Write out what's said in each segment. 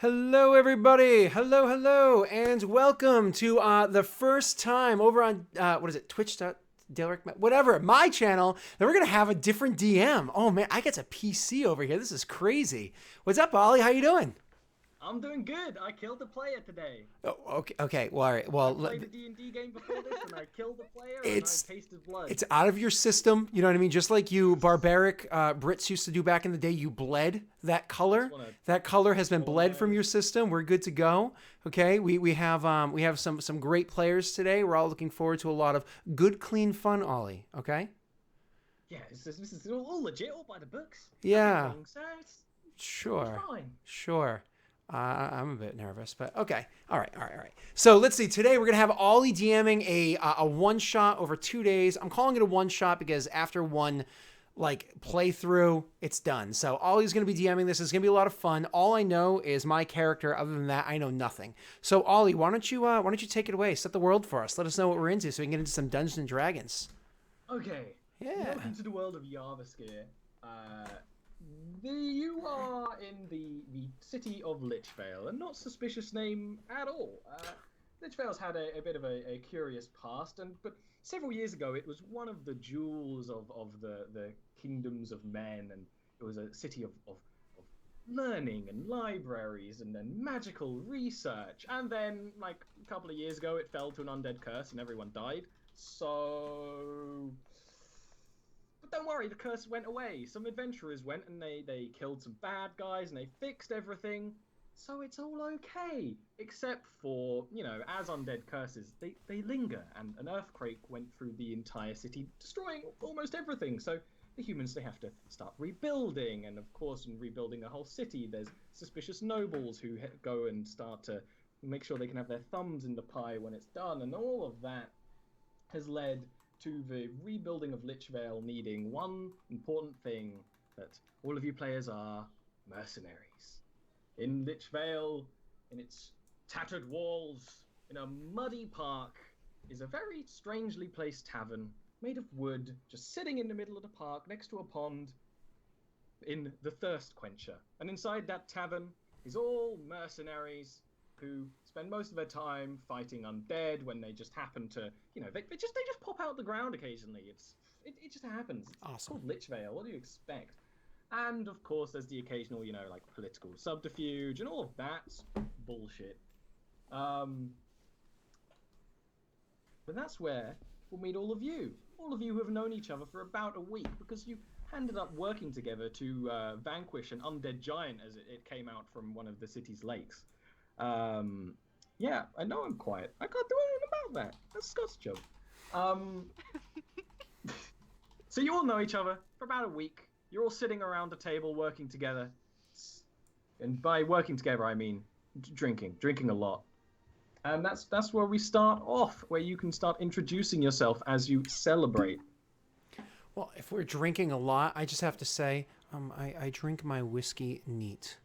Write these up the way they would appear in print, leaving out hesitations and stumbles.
Hello, everybody. Hello, and welcome to the first time over on what is it, Twitch.Delric, whatever, my channel. That we're gonna have a different DM. Oh man, I get a PC over here. This is crazy. What's up, Ollie? How you doing? I'm doing good. I killed a player today. Oh, okay, okay. Well, all right. I Well, played a D&D game before this, and I killed a player, and I it's tasted blood. it's out of your system. You know what I mean? Just like you barbaric Brits used to do back in the day, you bled that I color. just want to That color has been show bled from my... your system. We're good to go. Okay, we have some great players today. We're all looking forward to a lot of good, clean fun, Ollie. Okay. Yeah, this is all legit, all by the books. Nothing Yeah. wrong, sir. It's Sure. fine. Sure. I'm a bit nervous, but okay. All right. So let's see. Today we're gonna have Ollie DMing a one shot over 2 days. I'm calling it a one shot because after one playthrough, it's done. So Ollie's gonna be DMing this. It's gonna be a lot of fun. All I know is my character. Other than that, I know nothing. So Ollie, why don't you take it away? Set the world for us. Let us know what we're into, so we can get into some Dungeons and Dragons. Okay. Yeah. Welcome to the world of Jarviskjir. You are in the city of Lichvale, a not suspicious name at all. Lichvale's had a bit of a curious past, but several years ago it was one of the jewels of the kingdoms of men, and it was a city of learning and libraries and then magical research. And then, like a couple of years ago, it fell to an undead curse and everyone died. So... But don't worry, the curse went away. Some adventurers went and they killed some bad guys and they fixed everything. So it's all okay. Except for, as undead curses, they linger. And an earthquake went through the entire city, destroying almost everything. So the humans, they have to start rebuilding. And of course, in rebuilding a whole city, there's suspicious nobles who go and start to make sure they can have their thumbs in the pie when it's done. And all of that has led to the rebuilding of Lichvale needing one important thing, that all of you players are mercenaries. In Lichvale, in its tattered walls, in a muddy park, is a very strangely placed tavern made of wood, just sitting in the middle of the park next to a pond in the Thirst Quencher. And inside that tavern is all mercenaries who spend most of their time fighting undead when they just happen to, they just pop out the ground occasionally. It just happens. Awesome. It's called Lichvale. What do you expect? And of course, there's the occasional, political subterfuge and all of that bullshit. But that's where we'll meet all of you who have known each other for about a week, because you ended up working together to vanquish an undead giant as it came out from one of the city's lakes. Yeah, I know I'm quiet. I can't do anything about that. That's Scott's job. So you all know each other for about a week. You're all sitting around a table working together. And by working together, I mean drinking a lot. And that's where we start off, where you can start introducing yourself as you celebrate. Well, if we're drinking a lot, I just have to say, I drink my whiskey neat.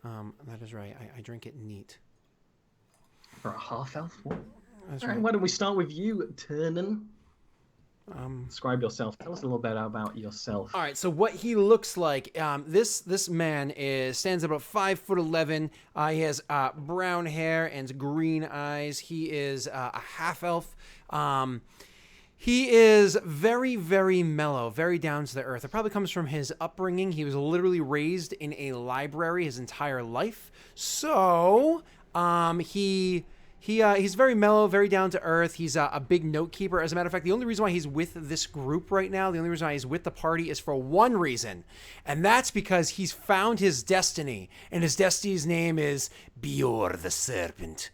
That is right. I drink it neat. For a half-elf? That's All right. right, why don't we start with you, Turnen? Describe yourself. Tell us a little bit about yourself. All right. So what he looks like, this man stands about 5'11". He has brown hair and green eyes. He is a half elf. He is very, very mellow, very down to the earth. It probably comes from his upbringing. He was literally raised in a library his entire life. So he's very mellow, very down to earth. He's a big note keeper. As a matter of fact, the only reason why he's with this group right now, the only reason why he's with the party is for one reason, and that's because he's found his destiny, and his destiny's name is Bior the Serpent.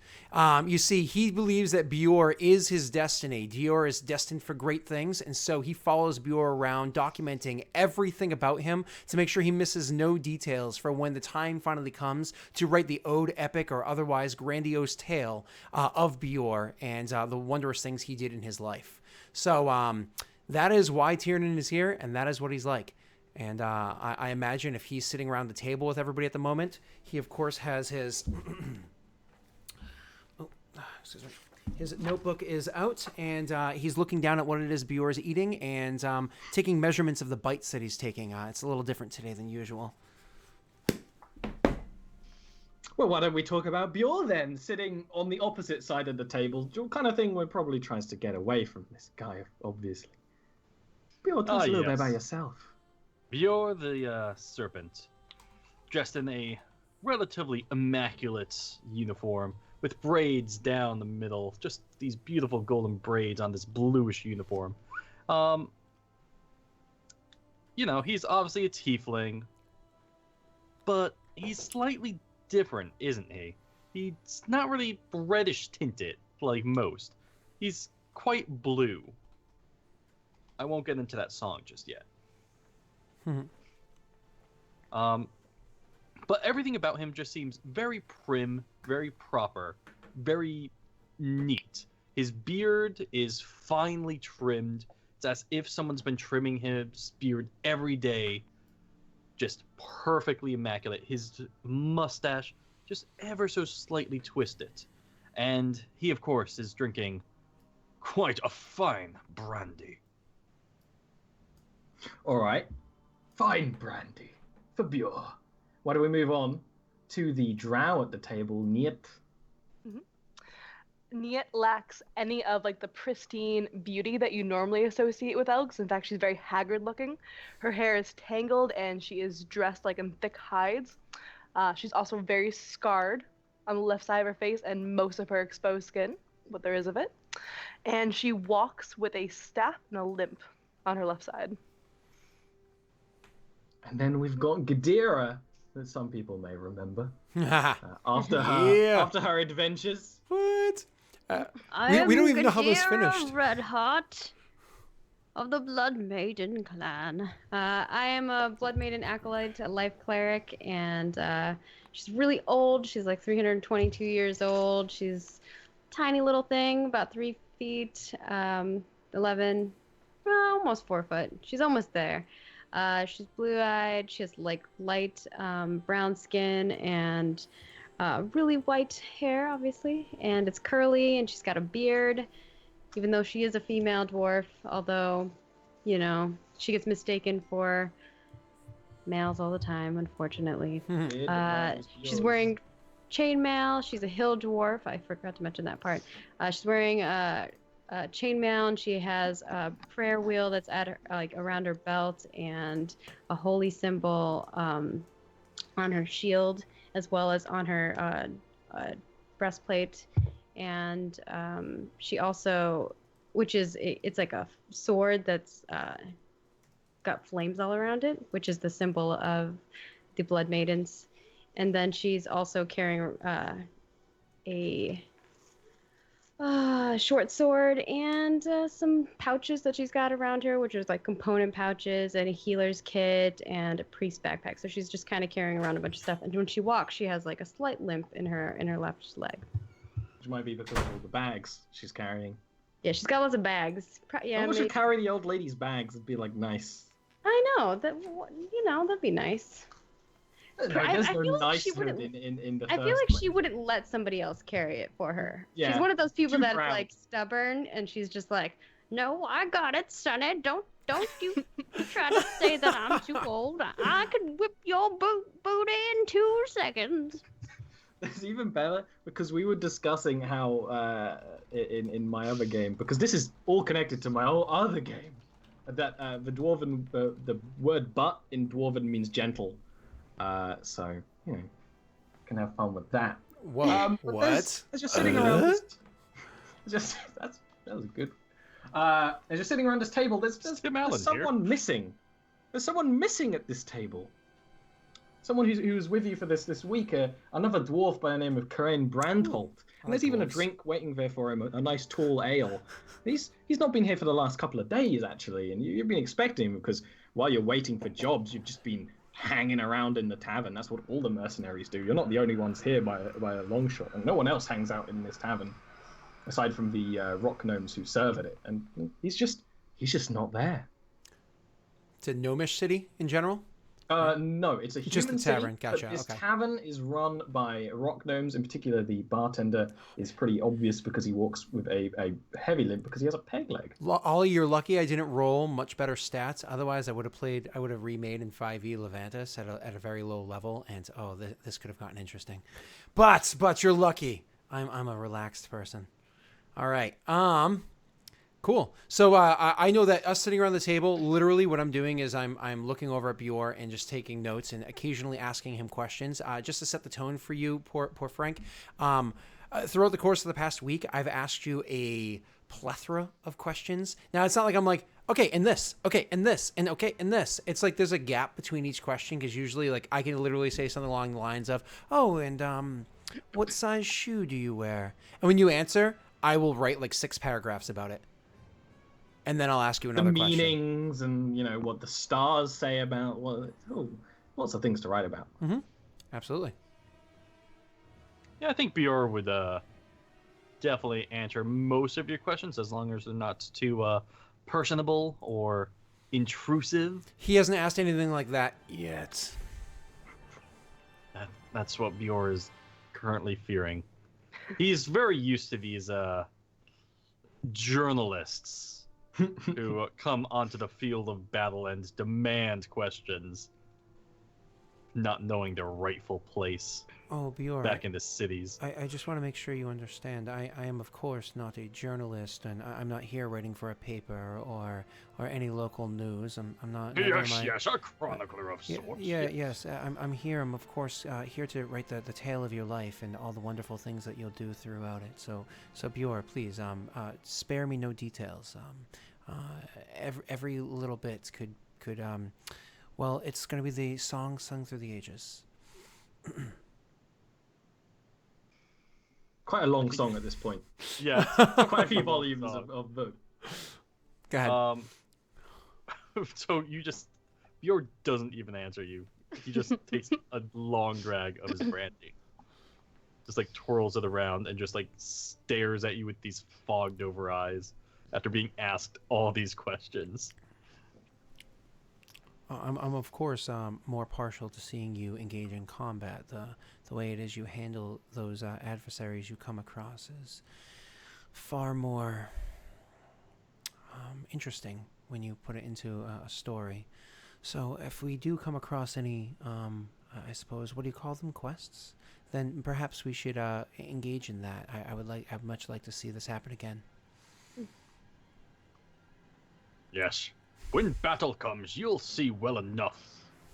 You see, he believes that Bior is his destiny. Bior is destined for great things, and so he follows Bior around, documenting everything about him to make sure he misses no details for when the time finally comes to write the ode, epic, or otherwise grandiose tale of Bior and the wondrous things he did in his life. So that is why Tiernan is here, and that is what he's like. And I imagine if he's sitting around the table with everybody at the moment, he, of course, has his... His notebook is out, and he's looking down at what it is Bior is eating and taking measurements of the bites that he's taking. It's a little different today than usual. Well, why don't we talk about Bjorn then, sitting on the opposite side of the table? Kind of thing where probably tries to get away from this guy, obviously. Bjorn, tell Ah, us a little bit about yes. yourself. You're the serpent, dressed in a relatively immaculate uniform with braids down the middle, just these beautiful golden braids on this bluish uniform. Um, he's obviously a tiefling, but he's slightly different, isn't he? He's not really reddish tinted like most. He's quite blue. I won't get into that song just yet. Um, but everything about him just seems very prim, very proper, very neat. His beard is finely trimmed. It's as if someone's been trimming his beard every day. Just perfectly immaculate. His mustache just ever so slightly twisted. And he, of course, is drinking quite a fine brandy. All right. Fine brandy for Bjorn. Why don't we move on to the drow at the table, Niet? Niet lacks any of like the pristine beauty that you normally associate with elves. In fact, she's very haggard looking. Her hair is tangled and she is dressed like in thick hides. She's also very scarred on the left side of her face and most of her exposed skin, what there is of it. And she walks with a staff and a limp on her left side. And then we've got Gadira, that some people may remember. After her adventures. What? I we don't am even know how this Gadira finished. Redheart of the Blood Maiden clan. I am a Blood Maiden acolyte, a life cleric, and she's really old. She's like 322 years old. She's a tiny little thing, about 3 feet, 11, almost 4 foot. She's almost there. She's blue-eyed. She has like light brown skin and really white hair, obviously, and it's curly, and she's got a beard, even though she is a female dwarf, although, she gets mistaken for males all the time, unfortunately. She's wearing chainmail. She's a hill dwarf. I forgot to mention that part. She's wearing chainmail, and she has a prayer wheel that's at her, like around her belt, and a holy symbol on her shield, as well as on her breastplate. And she also, it's like a sword that's got flames all around it, which is the symbol of the Blood Maidens. And then she's also carrying a short sword and some pouches that she's got around her, which is like component pouches and a healer's kit and a priest backpack. So she's just kind of carrying around a bunch of stuff. And when she walks, she has like a slight limp in her left leg. Which might be because of all the bags she's carrying. Yeah, she's got lots of bags. I should carry the old lady's bags. It'd be like nice. I know that'd be nice. I feel like nice she wouldn't. In the I feel like she wouldn't let somebody else carry it for her. Yeah, she's one of those people that's proud. like stubborn, and she's just like, "No, I got it, Sonny. Don't you try to say that I'm too old. I could whip your booty in 2 seconds." It's even better because we were discussing how in my other game, because this is all connected to my other game, that the dwarven the word "but" in dwarven means gentle. So can have fun with that. Whoa, what? There's just sitting around. That was good. They're just sitting around this table. There's someone missing. There's someone missing at this table. Someone who was with you for this week. Another dwarf by the name of Karen Brandholt. And there's even a drink waiting there for him. A nice tall ale. He's not been here for the last couple of days actually, and you've been expecting him because while you're waiting for jobs, you've just been hanging around in the tavern. That's what all the mercenaries do. You're not the only ones here by a long shot, and no one else hangs out in this tavern aside from the rock gnomes who serve at it. And he's just not there. It's a gnomish city in general. No, it's a Just the human city, tavern, gotcha, but this okay. tavern is run by rock gnomes. In particular, the bartender is pretty obvious because he walks with a heavy limp because he has a peg leg. Ollie, you're lucky I didn't roll much better stats. Otherwise, I would have remade in 5e Levantis at a very low level, and this could have gotten interesting. But you're lucky. I'm a relaxed person. All right. Cool. So I know that us sitting around the table, literally what I'm doing is I'm looking over at Bjor and just taking notes and occasionally asking him questions, just to set the tone for you, poor Frank. Throughout the course of the past week, I've asked you a plethora of questions. Now it's not like I'm like, okay, and this, okay, and this, and okay, and this. It's like there's a gap between each question because usually like I can literally say something along the lines of, oh, and what size shoe do you wear? And when you answer, I will write like 6 paragraphs about it. And then I'll ask you The another question. meanings and what the stars say about lots of things to write about. Mm-hmm. Absolutely. Yeah, I think Bjor would definitely answer most of your questions as long as they're not too personable or intrusive. He hasn't asked anything like that yet. That's what Bjor is currently fearing. He's very used to these journalists who come onto the field of battle and demand questions, not knowing their rightful place Bjor, back in the cities. I just want to make sure you understand. I am, of course, not a journalist, and I'm not here writing for a paper or any local news. I'm not. Yes, a chronicler of sorts. Yes. I'm here. I'm, of course, here to write the tale of your life and all the wonderful things that you'll do throughout it. So Bjor, please, spare me no details. Every little bit could well, it's going to be the song sung through the ages. Quite a long song at this point. Yeah. Quite a few volumes of book. Go ahead. So Bjor doesn't even answer you. He just takes a long drag of his brandy. Just like twirls it around and just like stares at you with these fogged over eyes after being asked all these questions. I'm of course more partial to seeing you engage in combat. The way it is you handle those adversaries you come across is far more interesting when you put it into a story. So if we do come across any, I suppose, what do you call them, quests? Then perhaps we should engage in that. I'd much like to see this happen again. Yes. When battle comes, you'll see well enough.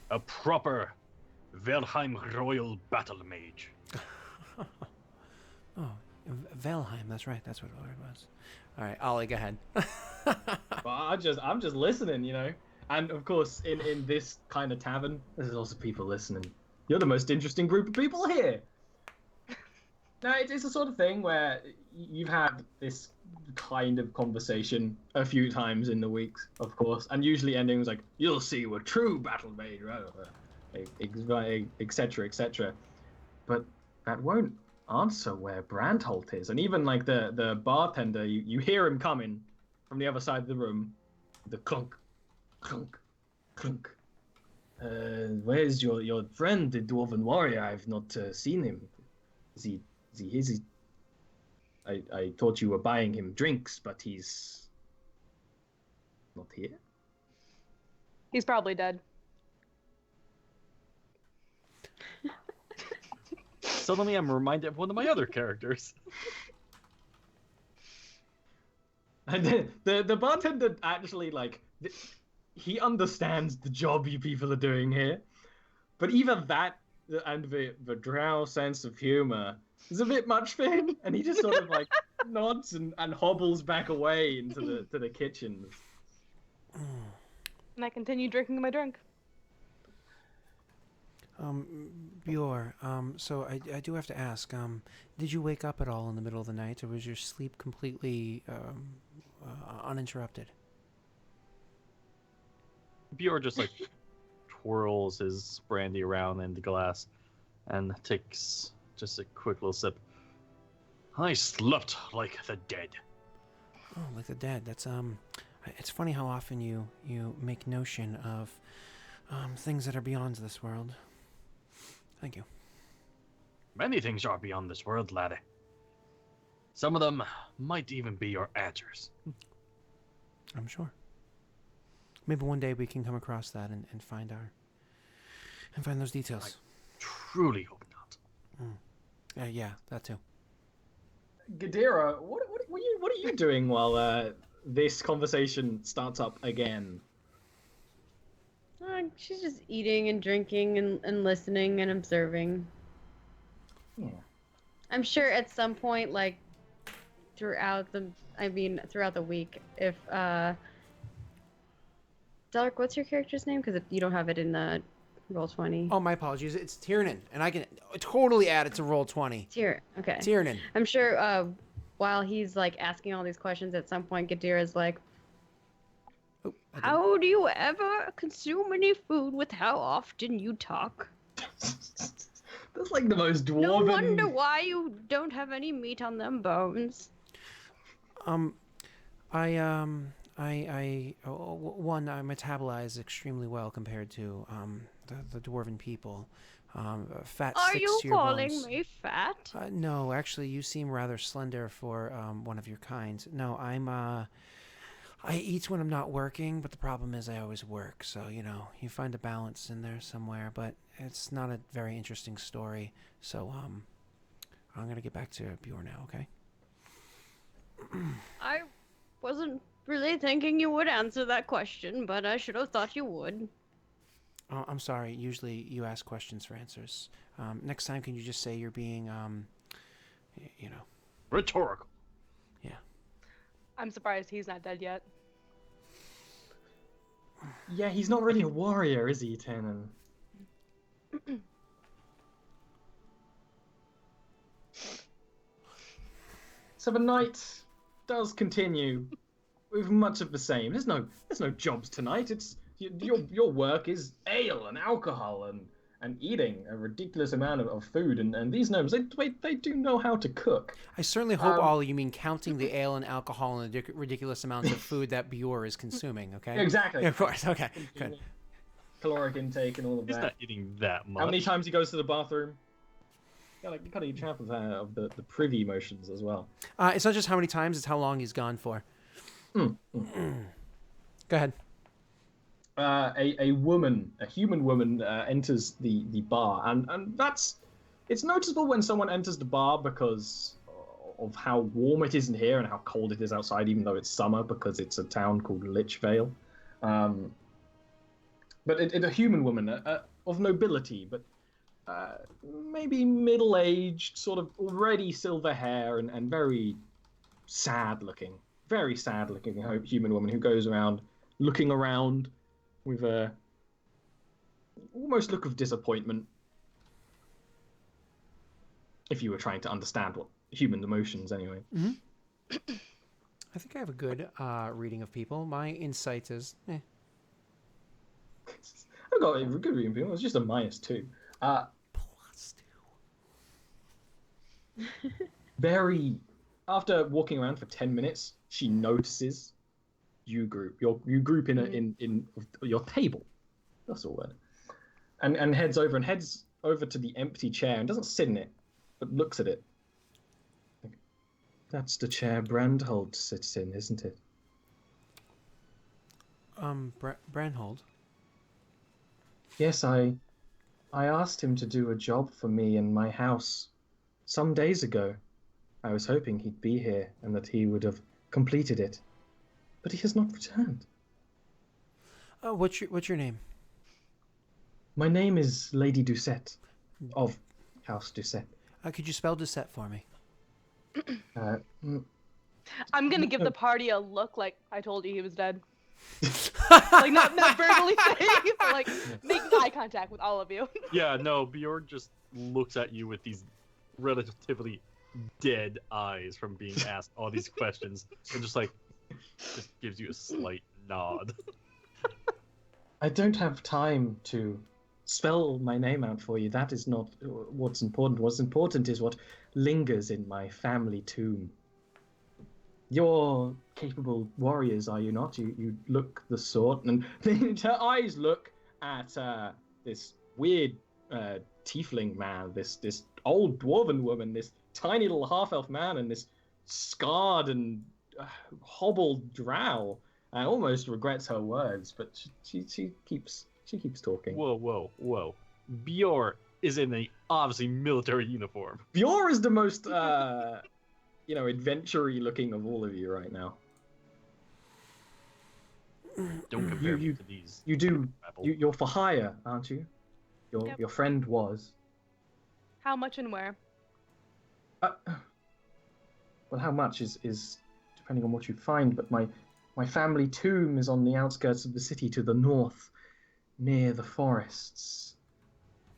A proper Velheim royal battle mage. Oh, Valheim, that's right. That's what the word was. All right, Ollie, go ahead. Well, I'm just listening, And of course, in this kind of tavern, there's lots of people listening. You're the most interesting group of people here. Now, it's the sort of thing where you've had this kind of conversation a few times in the weeks, of course, and usually endings like, you'll see what true battle made, etc., etc. But that won't answer where Brandholt is. And even like the bartender, you hear him coming from the other side of the room, the clunk, clunk, clunk. Where's your friend, the Dwarven Warrior? I've not seen him. Is he I thought you were buying him drinks, but he's not here. He's probably dead. Suddenly I'm reminded of one of my other characters. And the bartender actually, he understands the job you people are doing here. But even that and the drow sense of humor is a bit much for him, and he just sort of nods and hobbles back away into the kitchen. And I continue drinking my drink. Bjor, so I do have to ask, did you wake up at all in the middle of the night, or was your sleep completely uninterrupted? Bjor just twirls his brandy around in the glass and takes just a quick little sip. I slept like the dead. Oh, like the dead. That's it's funny how often you make notion of Things that are beyond this world. Thank you. Many things are beyond this world, laddie. Some of them might even be your answers. I'm sure. Maybe one day we can come across that and find those details. Truly hope not. Yeah, that too. Gadira, what are you doing while this conversation starts up again? She's just eating and drinking and listening and observing. Yeah. I'm sure at some point, like, throughout the week, if, Dark, what's your character's name? Because you don't have it in the Roll20. Oh, my apologies. It's Tiernan, and I can totally add it to Roll20. Okay. Tiernan. I'm sure, while he's, like, asking all these questions, at some point, Gadira's like, Oh, how do you ever consume any food with how often you talk? That's like the most dwarven... No wonder why you don't have any meat on them bones. I metabolize extremely well compared to the dwarven people. Fat Are sticks you to your calling bones. me fat? No, actually, you seem rather slender for one of your kind. No, I eat when I'm not working, but the problem is I always work. So, you find a balance in there somewhere, but it's not a very interesting story. So, I'm going to get back to Bjorn now, okay? I wasn't really thinking you would answer that question, but I should have thought you would. Oh, I'm sorry. Usually you ask questions for answers. Next time, can you just say you're being, Rhetorical. Yeah. I'm surprised he's not dead yet. Yeah, he's not really a warrior, is he, Tannen? So the night does continue with much of the same. There's no jobs tonight. It's your work is ale and alcohol and eating a ridiculous amount of food. And these gnomes, they do know how to cook. I certainly hope all you mean counting the ale and alcohol and the ridiculous amounts of food that Bjor is consuming, okay? Exactly. Yeah, of course, okay, good. Caloric intake and all of He's that. not eating that much. How many times he goes to the bathroom? You gotta keep track of the privy motions as well. It's not just how many times, it's how long he's gone for. Go ahead. A human woman, enters the bar, and it's noticeable when someone enters the bar because of how warm it is in here and how cold it is outside, even though it's summer, because it's a town called Lichvale. But a human woman of nobility, but maybe middle-aged, sort of already silver hair and very sad-looking human woman who goes around looking around with a almost look of disappointment. If you were trying to understand what human emotions, anyway. Mm-hmm. I think I have a good reading of people. My insight is, I've got a good reading of people. It's just a -2. +2. Very. After walking around for 10 minutes, she notices you group in your table. That's all word. And heads over to the empty chair and doesn't sit in it, but looks at it. That's the chair Brandhold sits in, isn't it? Brandhold? Yes, I asked him to do a job for me in my house some days ago. I was hoping he'd be here and that he would have completed it, but he has not returned. What's your name? My name is Lady Doucette of House Doucette. Could you spell Doucette for me? I'm gonna give the party a look like I told you he was dead. Like not verbally saying, but like making eye contact with all of you. Yeah, no, Bjorn just looks at you with these relatively dead eyes from being asked all these questions and just gives you a slight nod. I don't have time to spell my name out for you. That is not what's important. What's important is what lingers in my family tomb. You're capable warriors, are you not? You look the sort, and her eyes look at this weird tiefling man, this old dwarven woman, this tiny little half-elf man, and this scarred and hobbled drow. And almost regrets her words, but she keeps talking. Whoa. Bjor is in a obviously military uniform. Bjor is the most adventure-y looking of all of you right now. Don't compare me to these. You do. rebels. You're for hire, aren't you? Your friend was. How much and where? Well, how much is depending on what you find, but my family tomb is on the outskirts of the city to the north, near the forests.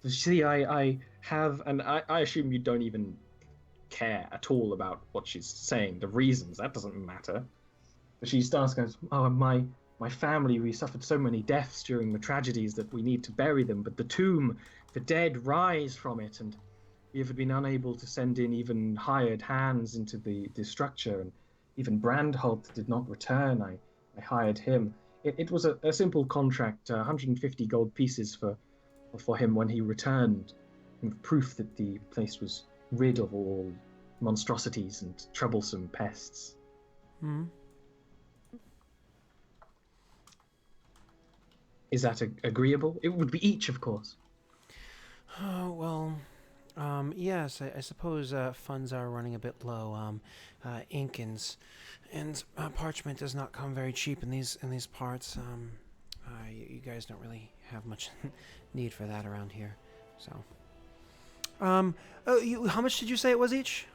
So see, I have, and I assume you don't even care at all about what she's saying, the reasons, that doesn't matter. But she starts going, oh, my family, we suffered so many deaths during the tragedies that we need to bury them, but the tomb, the dead rise from it, and we have been unable to send in even hired hands into the structure, and even Brandholt did not return. I hired him. It was a simple contract, 150 gold pieces for him when he returned, with proof that the place was rid of all monstrosities and troublesome pests. Is that agreeable? It would be each, of course. Oh, well, yes, I suppose funds are running a bit low. Ink and parchment does not come very cheap in these parts. You guys don't really have much need for that around here, so. How much did you say it was each?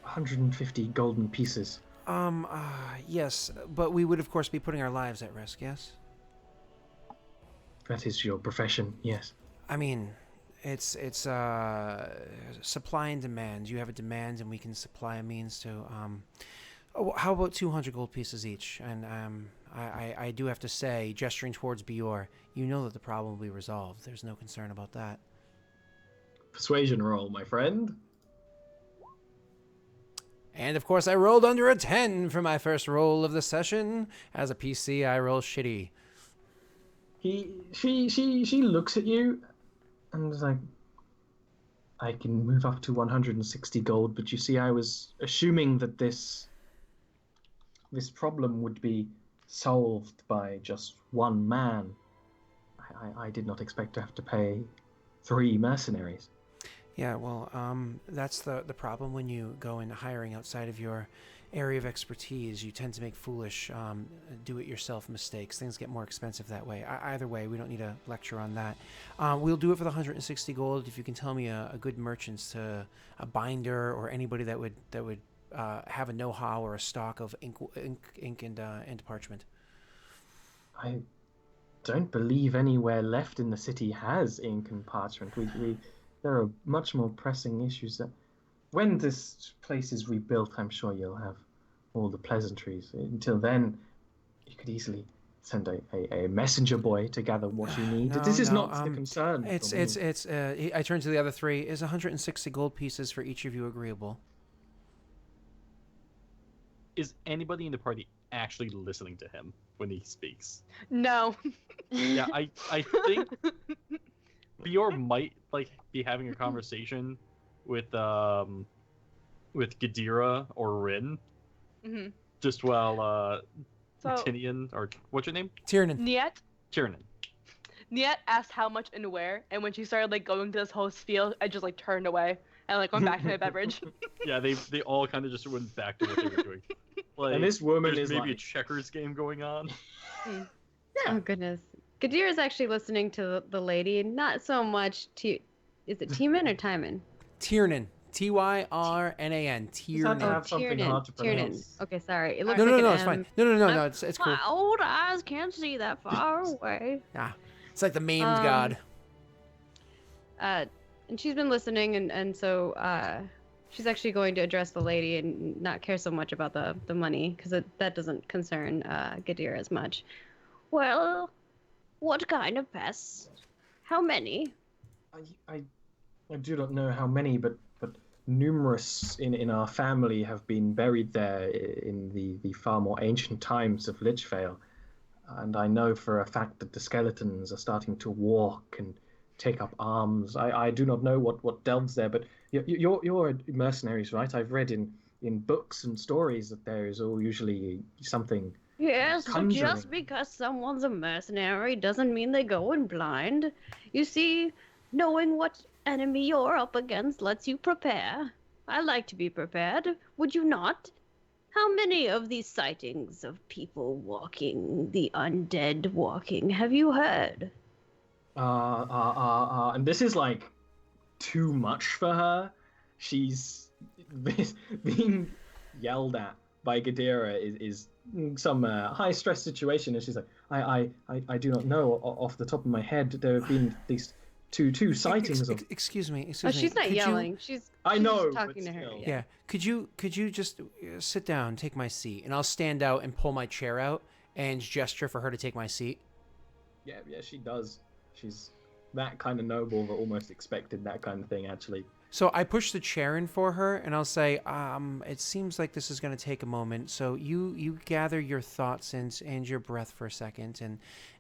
150 golden pieces. Yes, but we would of course be putting our lives at risk, yes? That is your profession, yes. I mean, it's supply and demand. You have a demand, and we can supply a means to. How about 200 gold pieces each? And I do have to say, gesturing towards Bjor, you know that the problem will be resolved. There's no concern about that. Persuasion roll, my friend. And of course, I rolled under a 10 for my first roll of the session. As a PC, I roll shitty. She looks at you and is like, I can move up to 160 gold, but you see, I was assuming that this problem would be solved by just one man. I did not expect to have to pay 3 mercenaries. Yeah, well, that's the problem when you go in hiring outside of your area of expertise. You tend to make foolish do-it-yourself mistakes. Things get more expensive that way. Either way, we don't need a lecture on that. We'll do it for the 160 gold if you can tell me a good merchant, to a binder or anybody that would have a know-how or a stock of ink and parchment. I don't believe anywhere left in the city has ink and parchment. There are much more pressing issues that. When this place is rebuilt, I'm sure you'll have all the pleasantries. Until then, you could easily send a messenger boy to gather what you need. This is not the concern. I turn to the other 3. Is 160 gold pieces for each of you agreeable? Is anybody in the party actually listening to him when he speaks? No. Yeah, I think Bjor might be having a conversation with Gadira or Rin, just while Tinian, or what's your name? Tiernan. Tiernan. Niet asked how much and where, and when she started going to this whole spiel, I just turned away and went back to my beverage. Yeah, they all kind of just went back to what they were doing. And this woman there's is maybe a checkers game going on. Yeah. Oh goodness. Gadira is actually listening to the lady, not so much to. Is it Tiemann or Timon? Tiernan. Tyrnan. Tiernan. Have something hard to Tiernan. pronounce. Okay, sorry. It looks No, like no, an it's M. fine. No, it's cool. My old eyes can't see that far away. Yeah, it's like the maimed god. And she's been listening, and so she's actually going to address the lady and not care so much about the money, because that doesn't concern Gadira as much. Well, what kind of pests? How many? I do not know how many, but numerous in our family have been buried there in the far more ancient times of Lichvale. and I know for a fact that the skeletons are starting to walk and take up arms. I do not know what delves there, but you're mercenaries, right? I've read in books and stories that there is all usually something Yes, but conjuring. just because someone's a mercenary doesn't mean they go in blind. You see, knowing what enemy you're up against lets you prepare. I like to be prepared, would you not? How many of these sightings of people walking, the undead walking, have you heard? And this is like too much for her. She's being yelled at by Gadira is some high stress situation, and she's like, I do not know off the top of my head. There have been these two sightings of. Excuse me. Oh, she's not Could yelling. She's know, just talking but to her. still. Yeah. Could you just sit down, take my seat, and I'll stand out and pull my chair out and gesture for her to take my seat. Yeah, she does. She's that kind of noble that almost expected that kind of thing, actually. So I push the chair in for her, and I'll say, it seems like this is going to take a moment. So you gather your thoughts and your breath for a second,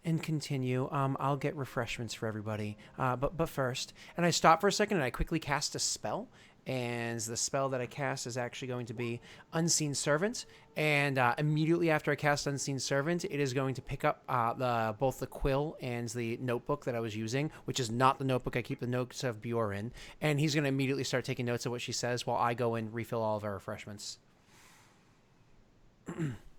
and continue. I'll get refreshments for everybody. But first, and I stop for a second, and I quickly cast a spell. And the spell that I cast is actually going to be Unseen Servant. And immediately after I cast Unseen Servant, it is going to pick up both the quill and the notebook that I was using, which is not the notebook I keep the notes of Bjorn in. And he's going to immediately start taking notes of what she says while I go and refill all of our refreshments.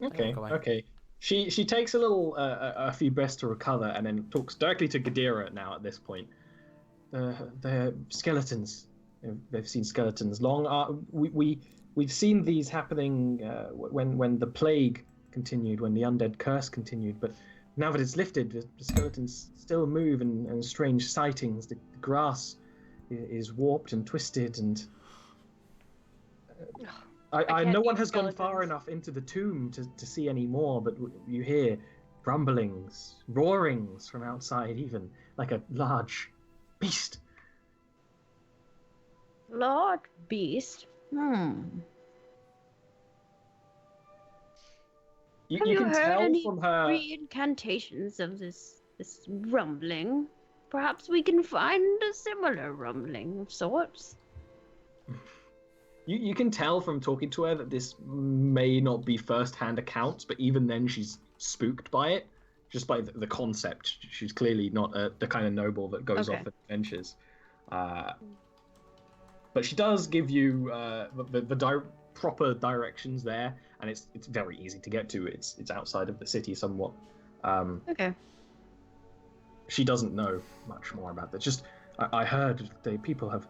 Okay. She takes a few breaths to recover, and then talks directly to Gadira now at this point. The skeletons. They've seen skeletons long. We've seen these happening when the plague continued, when the undead curse continued. But now that it's lifted, the skeletons still move, and strange sightings. The grass is warped and twisted, and no one has gone far enough into the tomb to see any more. But you hear grumblings, roarings from outside, even like a large beast. Lord Beast? You Have you can heard tell any from her. reincantations of this rumbling? Perhaps we can find a similar rumbling of sorts. You can tell from talking to her that this may not be first-hand accounts, but even then she's spooked by it, just by the concept. She's clearly not the kind of noble that goes off on adventures. But she does give you the proper directions there, and it's very easy to get to. It's outside of the city somewhat. Okay. She doesn't know much more about that. Just I heard the people have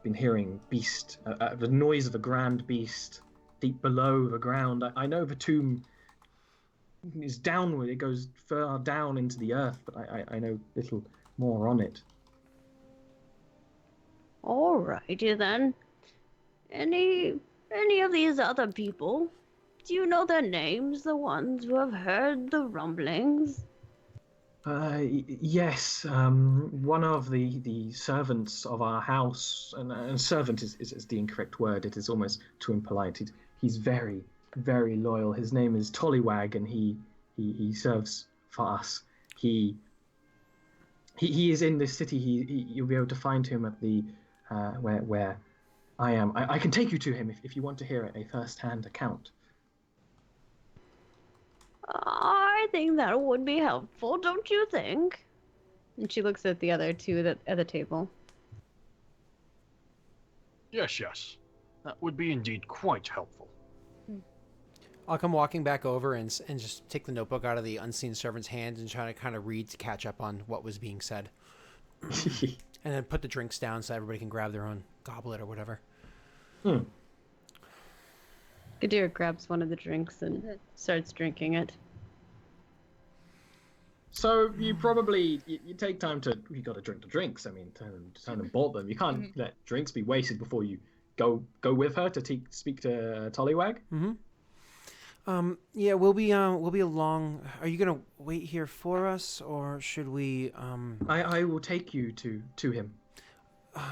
been hearing beast, the noise of a grand beast deep below the ground. I know the tomb is downward; it goes far down into the earth, but I know little more on it. Alrighty then. Any of these other people? Do you know their names, the ones who have heard the rumblings? Yes. One of the servants of our house, and servant is the incorrect word. It is almost too impolite. He's very, very loyal. His name is Tollywag, and he serves for us. He is in this city. You'll be able to find him at the where I am. I can take you to him if you want to hear a first-hand account. I think that would be helpful, don't you think? And she looks at the other two at the table. Yes. That would be indeed quite helpful. I'll come walking back over and just take the notebook out of the unseen servant's hand and try to kind of read to catch up on what was being said. And then put the drinks down so everybody can grab their own goblet or whatever. Gadira grabs one of the drinks and starts drinking it. So you probably you take time to you got to drink the drinks. I mean, turn and bought them. You can't let drinks be wasted before you go with her to speak to Tollywag. Yeah, we'll be along. Are you gonna wait here for us, or should we? I will take you to him.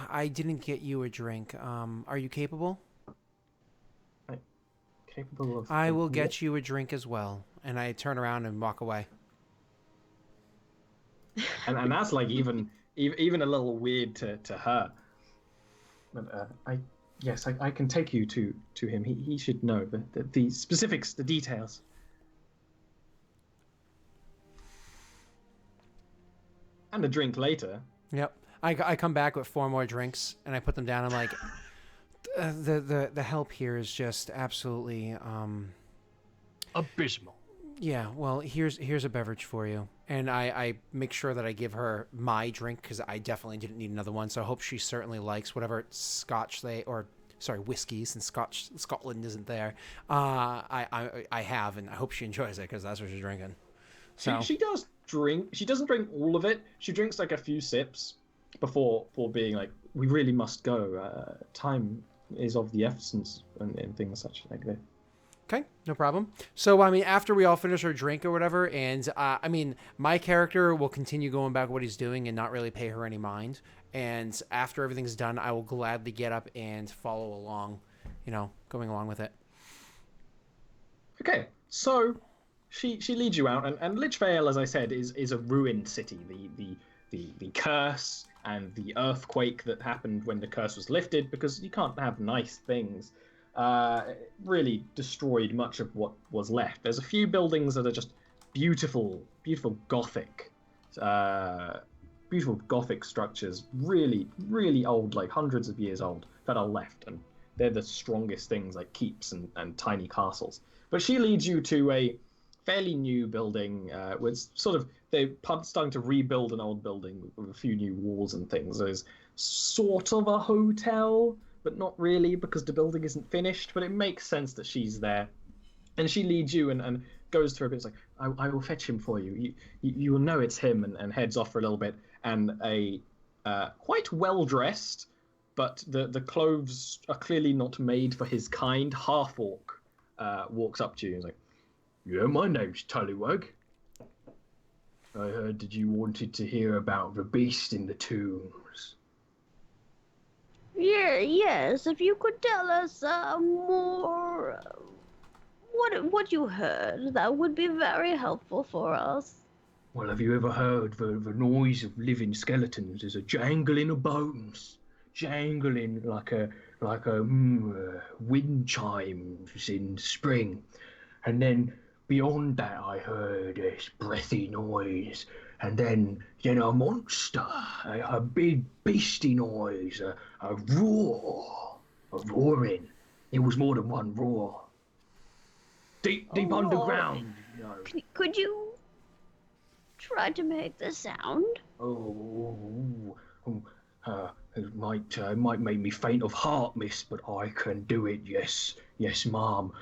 I didn't get you a drink. Are you capable? Capable of. I will get you a drink as well. And I turn around and walk away. and that's like even a little weird to her. But I can take you to him. He should know the specifics, the details. And a drink later. Yep. I come back with 4 more drinks and I put them down. I'm like, the help here is just absolutely Abysmal. yeah. Well, here's a beverage for you, and I make sure that I give her my drink because I definitely didn't need another one. So I hope she certainly likes whatever Scotch whiskey, since Scotland isn't there. I have, and I hope she enjoys it because that's what she's drinking. So She does drink. She doesn't drink all of it. She drinks like a few sips before being like, we really must go. Time is of the essence, and things such like that. okay, no problem. So I mean, after we all finish our drink or whatever, and I mean, my character will continue going back what he's doing and not really pay her any mind. And after everything's done, I will gladly get up and follow along, going along with it. Okay, so she leads you out, and Lichvale, as I said, is a ruined city. The curse and the earthquake that happened when the curse was lifted, because you can't have nice things, really destroyed much of what was left. There's a few buildings that are just beautiful Gothic, beautiful Gothic structures, really, really old, like hundreds of years old, that are left, and they're the strongest things, like keeps and tiny castles. But she leads you to a fairly new building, with sort of, they're starting to rebuild an old building with a few new walls and things. There's sort of a hotel, but not really, because the building isn't finished, but it makes sense that she's there. And she leads you and goes through a bit. It's like, I will fetch him for you. You will know it's him, and heads off for a little bit. And a quite well-dressed, but the clothes are clearly not made for his kind, half-orc walks up to you and is like, yeah, my name's Tullywug. I heard that you wanted to hear about the beast in the tombs. Yeah, yes, if you could tell us more what you heard, that would be very helpful for us. Well, have you ever heard the noise of living skeletons? There's a jangling of bones, jangling like a wind chimes in spring, and then beyond that, I heard this breathy noise, and then a monster, a big beastie noise, a roar, a roaring. It was more than one roar. Deep underground, Could you try to make the sound? It might make me faint of heart, miss, but I can do it. Yes, ma'am.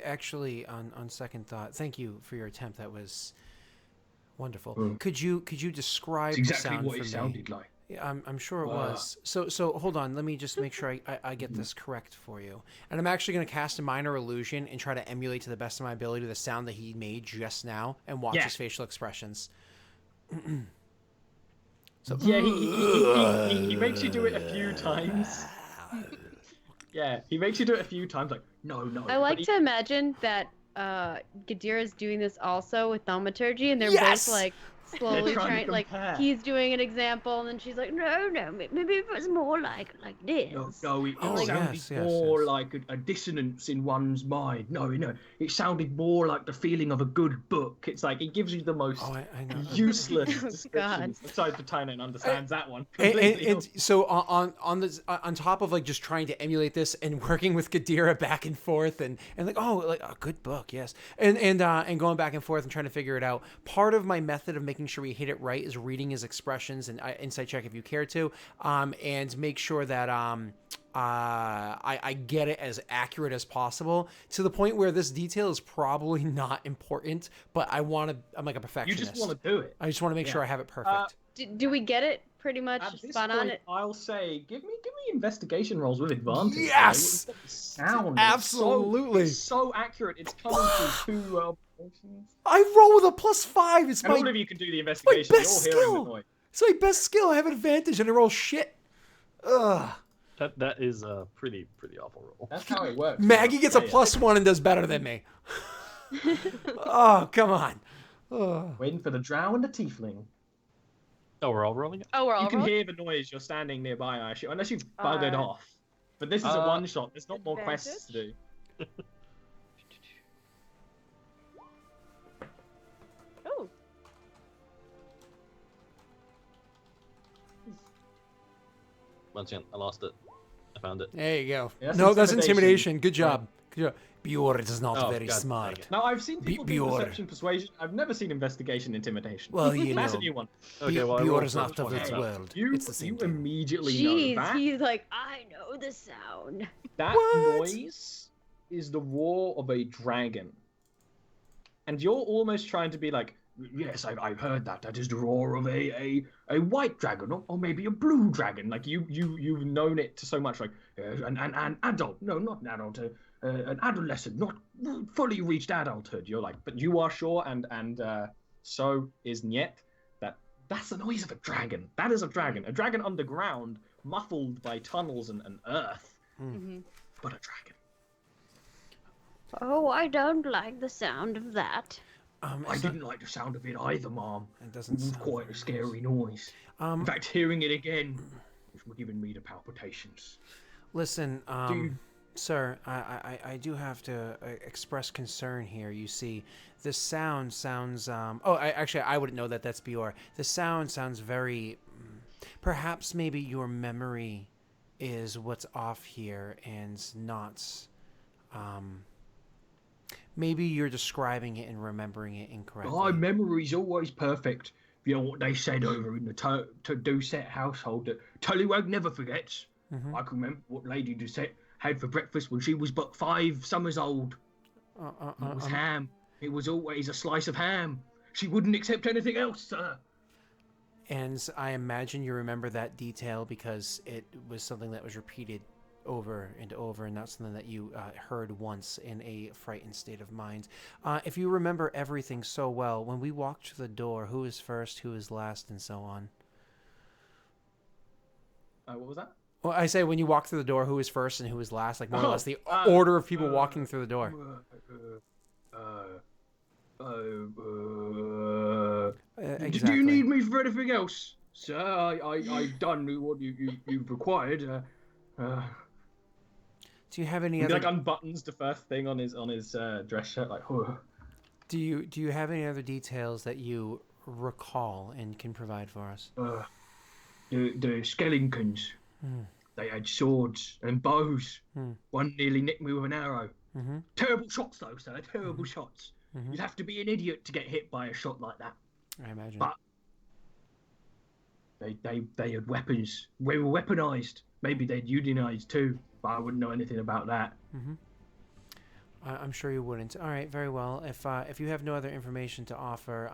Actually, on second thought, thank you for your attempt. That was wonderful. Could you describe It's exactly the sound what for it me? sounded like. Yeah, I'm sure it was. So hold on. Let me just make sure I get this correct for you. And I'm actually going to cast a minor illusion and try to emulate to the best of my ability the sound that he made just now and watch his facial expressions. So Yeah, he makes you do it a few times. Yeah, he makes you do it a few times. Like, no. I like to imagine that Gadir is doing this also with thaumaturgy, and they're Yes! both like slowly trying to like compare. he's doing an example, and then she's like, no, maybe it was more like this. No, it sounded more like a dissonance in one's mind. No, it sounded more like the feeling of a good book. It's like, it gives you the most I know. useless Oh, descriptions. Besides the Tynan understands that one. And so on top of like just trying to emulate this and working with Gadira back and forth and like a good book, yes, and going back and forth and trying to figure it out. Part of my method of making sure we hit it right is reading his expressions and insight check if you care to, and make sure that I get it as accurate as possible to the point where this detail is probably not important, but I'm like a perfectionist. You just want to do it. I just want to make sure I have it perfect. Do we get it pretty much At this spot point, on it? I'll say, give me investigation rolls with advantage. Yes! Sound. Absolutely. It's so accurate. It's coming through two portions. I roll with a +5. It's And all my of you can do the investigation. best You're hearing skill. the noise. it's my best skill. I have an advantage and I roll shit. Ugh. That is a pretty awful roll. That's how it works. Maggie gets a Yeah. +1 and does better than me. Oh, come on. Oh. Waiting for the drow and the tiefling. Oh, we're all rolling it? Oh, we're all You can rolling? hear the noise. You're standing nearby, I assume, unless you've buggered Uh, off. But this is a one shot. There's not more quests to do. Oh. Once again, I lost it. I found it. There you go. Yeah, that's No, that's intimidation. intimidation. Good job. Good job. Bjorn is not Oh, very God dang smart. it. Now I've seen people do Bjorn. perception, persuasion. I've never seen investigation, intimidation. Well, you That's know. a new one. Okay, well, I Bjorn rolled is for not of 20, this so- world. You It's the same you thing. immediately know Jeez, that he's like, I know the sound. that What? noise is the roar of a dragon, and you're almost trying to be like, yes, I've heard that. That is the roar of a white dragon, or maybe a blue dragon. Like you've known it to so much, like an adult. No, not an adult. An adolescent, not fully reached adulthood. You're like, but you are sure, and so is Niet. That's the noise of a dragon. That is a dragon underground, muffled by tunnels and earth, Mm-hmm. but a dragon. Oh, I don't like the sound of that. I It's not- didn't like the sound of it either, Mom. It doesn't It was sound quite very a scary noise. nice. In fact, hearing it again was giving me the palpitations. Listen, Dude. sir, I do have to express concern here. You see, the sound sounds. I wouldn't know that. That's Bjorn. The sound sounds very. Perhaps maybe your memory is what's off here, and not. Maybe you're describing it and remembering it incorrectly. My memory's always perfect. You know what they said over in the Doucette household, that Tullywag never forgets. Mhm. I can remember what Lady Doucette had for breakfast when she was but 5 summers old. It was ham. It was always a slice of ham. She wouldn't accept anything else, sir. And I imagine you remember that detail because it was something that was repeated over and over, and not something that you heard once in a frightened state of mind. If you remember everything so well, when we walked to the door, who is first, who is last, and so on? What was that? Well, I say when you walk through the door, who is first and who is last, like more or Oh, less the order of people walking through the door. Do you need me for anything else, sir? I've done what you've required. Do you have any He other? like unbuttons the first thing on his dress shirt, like. Do you have any other details that you recall and can provide for us? The skeletons. They had swords and bows. One nearly nicked me with an arrow. Terrible shots, though, sir. Terrible shots. You'd have to be an idiot to get hit by a shot like that. I imagine. But they had weapons. We were weaponized. Maybe they'd unionized too, but I wouldn't know anything about that. I'm sure you wouldn't. All right, very well. If you have no other information to offer,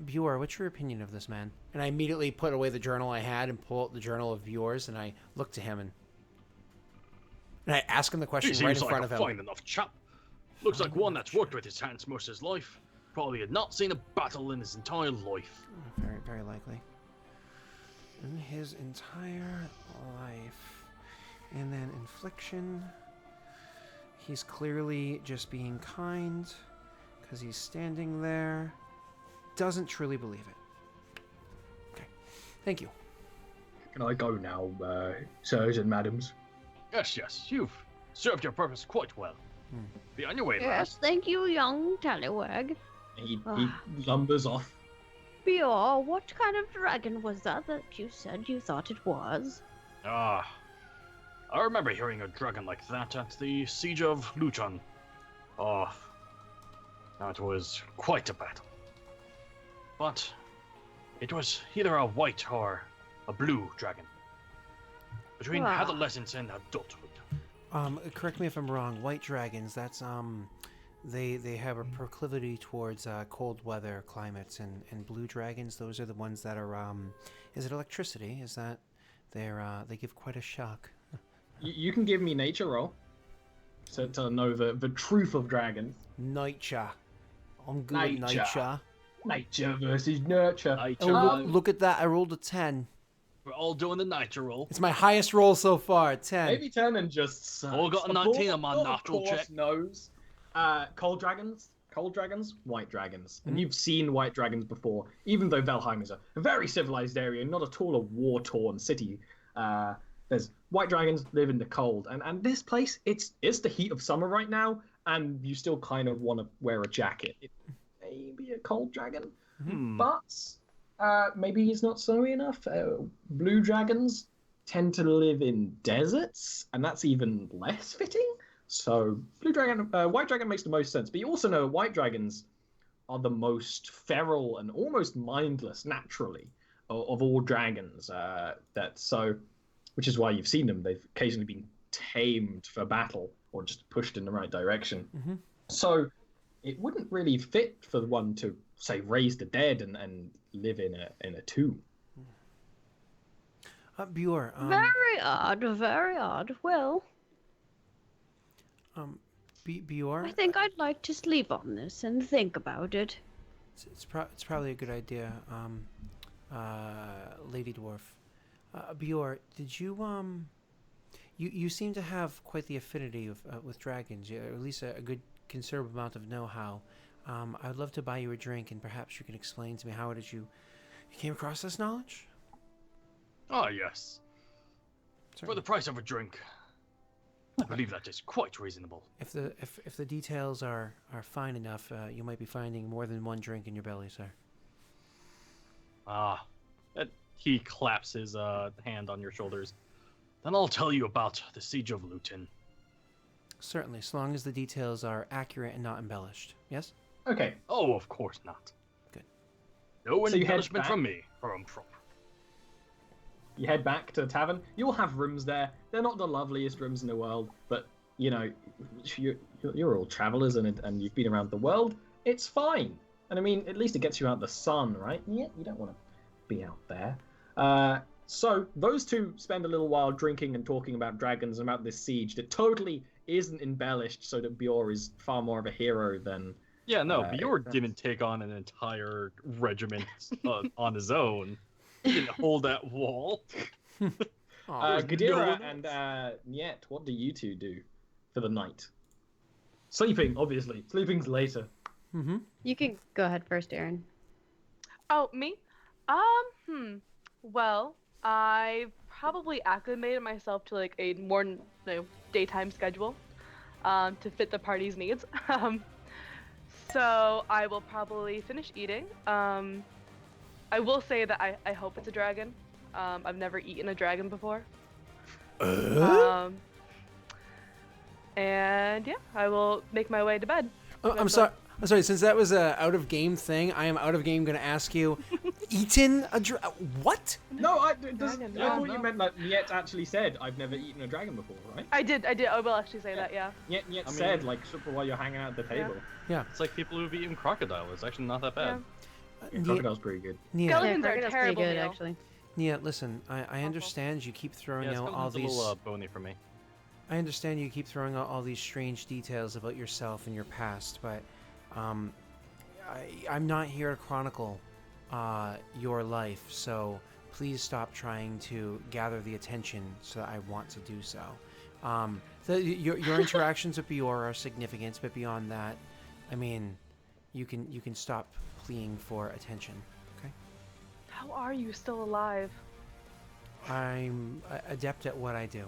Bjor, what's your opinion of this man? And I immediately put away the journal I had and pull out the journal of Bjor's, and I look to him and I ask him the question He right seems in front like of a him. fine enough chap. Looks like one that's worked with his hands most of his life. Probably had not seen a battle in his entire life. Very, very likely. In his entire life. And then infliction. He's clearly just being kind because he's standing there. Doesn't truly believe it. Okay. Thank you. Can I go now, sirs and madams? Yes, you've served your purpose quite well. Be on your way, lad. Yes, thank you, young Tallywag. He lumbers off. Bjorn, what kind of dragon was that you said you thought it was? I remember hearing a dragon like that at the siege of Luchan. That was quite a battle. But it was either a white or a blue dragon. Between Wow. adolescence and adulthood. Correct me if I'm wrong. White dragons, that's they have a proclivity towards cold weather climates, and blue dragons, those are the ones that are is it electricity? Is that they give quite a shock. You can give me nature roll, so to know the truth of dragons. Nature. I'm good at Nature. nature. Nature versus nurture. Oh, look at that. I rolled a 10. We're all doing the nitro roll. It's my highest roll so far, 10. Maybe 10 and just. All got a 19 on my of natural course check. knows. Cold dragons cold dragons, white dragons. And you've seen white dragons before, even though Valheim is a very civilized area, not at all a war-torn city. There's white dragons live in the cold. And this place, it's the heat of summer right now, and you still kind of want to wear a jacket. It may be a cold dragon, but maybe he's not snowy enough. Blue dragons tend to live in deserts, and that's even less fitting. So white dragon makes the most sense. But you also know white dragons are the most feral and almost mindless naturally of all dragons. Which is why you've seen them. They've occasionally been tamed for battle or just pushed in the right direction. So it wouldn't really fit for one to say raise the dead and live in a tomb. Bjor. Very odd, very odd. Well, Bjor. I think I'd like to sleep on this and think about it. It's probably a good idea, Lady Dwarf. Bjor, did you you seem to have quite the affinity with dragons, or at least a good considerable amount of know-how. I'd love to buy you a drink, and perhaps you can explain to me how it is you came across this knowledge. Ah, yes. For the price of a drink. I believe that is quite reasonable. If the details are fine enough, you might be finding more than one drink in your belly, sir. Ah, he claps his hand on your shoulders. Then I'll tell you about the Siege of Luton. Certainly, so long as the details are accurate and not embellished. Yes? Okay. Oh, of course not. Good. No So you head embellishment back? from me. You head back to the tavern. You'll have rooms there. They're not the loveliest rooms in the world, but you know, you're all travelers and you've been around the world. It's fine. And I mean, at least it gets you out the sun, right? Yeah, you don't want to be out there. So those two spend a little while drinking and talking about dragons and about this siege that totally isn't embellished, so that Bjor is far more of a hero than. Yeah, no, Bjorn didn't take on an entire regiment on his own. He didn't hold that wall. Gadira and Niet, what do you two do for the night? Sleeping, obviously. Sleeping's later. Mm-hmm. You can go ahead first, Aaron. Oh, me? Well, I've probably acclimated myself to like a more daytime schedule to fit the party's needs. So I will probably finish eating. I will say that I hope it's a dragon. I've never eaten a dragon before. And yeah, I will make my way to bed. I'm sorry. Since that was a out of game thing, I am out of game going to ask you, eaten a what? No, I thought no. you meant that Niet actually said, I've never eaten a dragon before, right? I did. I will actually say that. Yeah. Niet said, like, while you're hanging out at the table. Yeah. It's like people who've eaten crocodile. It's actually not that bad. Yeah, crocodile's pretty good. Nia, Skeletons are crocodile's terrible pretty good, meal. actually. Nia, listen, I understand you keep throwing Yeah, out all it's a these... little bony for me. I understand you keep throwing out all these strange details about yourself and your past, but I'm not here to chronicle your life, so please stop trying to gather the attention so that I want to do so. Your interactions with Bjor are significant, but beyond that, I mean, you can stop pleading for attention. Okay? How are you still alive? I'm adept at what I do.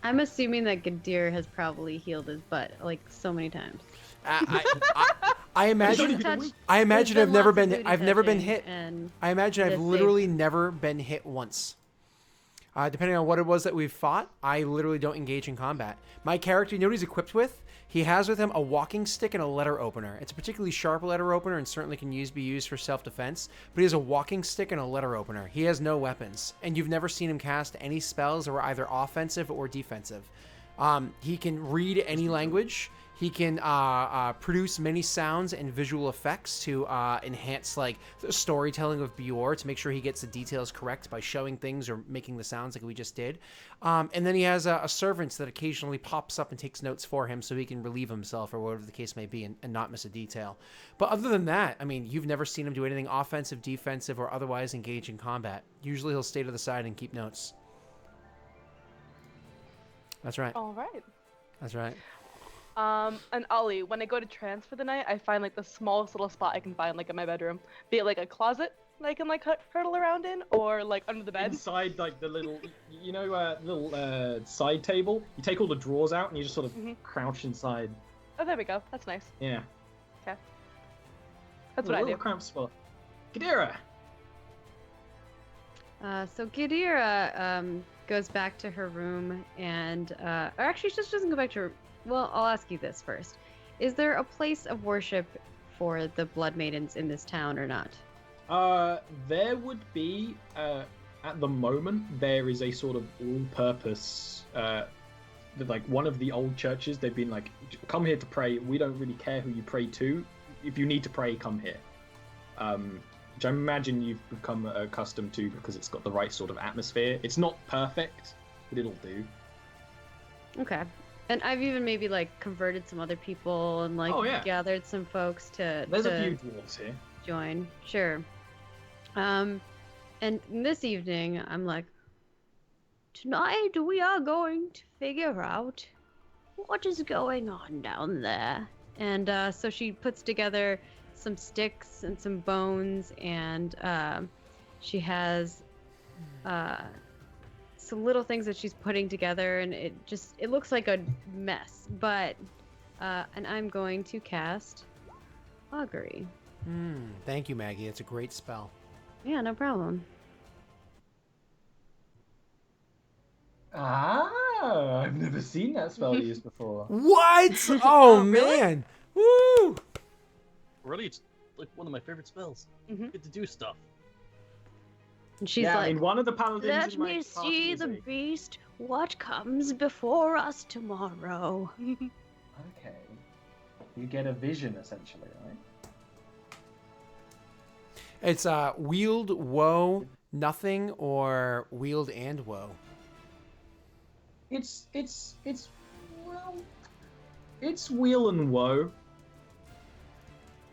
I'm assuming that Gadir has probably healed his butt like so many times. I imagine I've never been hit. I imagine I've literally never been hit once. Depending on what it was that we've fought, I literally don't engage in combat. My character, you know what he's equipped with? He has with him a walking stick and a letter opener. It's a particularly sharp letter opener and certainly can be used for self-defense, but he has a walking stick and a letter opener. He has no weapons, and you've never seen him cast any spells that were either offensive or defensive. He can read any language. He can produce many sounds and visual effects to enhance like the storytelling of Bjor, to make sure he gets the details correct by showing things or making the sounds like we just did. And then he has a servant that occasionally pops up and takes notes for him so he can relieve himself or whatever the case may be and not miss a detail. But other than that, I mean, you've never seen him do anything offensive, defensive, or otherwise engage in combat. Usually he'll stay to the side and keep notes. That's right. All right. That's right. And Ollie, when I go to trance for the night, I find like the smallest little spot I can find, like in my bedroom, be it like a closet that I can like hurtle around in, or like under the bed. Inside, like the little, little side table. You take all the drawers out and you just sort of crouch inside. Oh, there we go. That's nice. Yeah. Okay. That's what I do. Cramped spot. Kadira. So Gadira goes back to her room and, or actually she just doesn't go back to her. Well, I'll ask you this first. Is there a place of worship for the Blood Maidens in this town or not? There would be, at the moment, there is a sort of all-purpose, like one of the old churches, they've been like, come here to pray, we don't really care who you pray to, if you need to pray, come here. Which I imagine you've become accustomed to because it's got the right sort of atmosphere. It's not perfect, but it'll do. Okay. And I've even maybe like converted some other people and like gathered some folks to There's a few dwarves here. Join. Sure. And this evening I'm like, tonight we are going to figure out what is going on down there. And so she puts together some sticks and some bones, and she has some little things that she's putting together, and it looks like a mess, but and I'm going to cast augury. Thank you, Maggie. It's a great spell. Yeah, no problem. I've never seen that spell used before. What? Oh, man. Woo! Really, it's like one of my favorite spells. Get to do stuff. And she's like, I mean, one of the paladins let in my me party see is the beast, what comes before us tomorrow. Okay. You get a vision, essentially, right? It's wield, woe, nothing, or wield and woe. It's wheel and woe.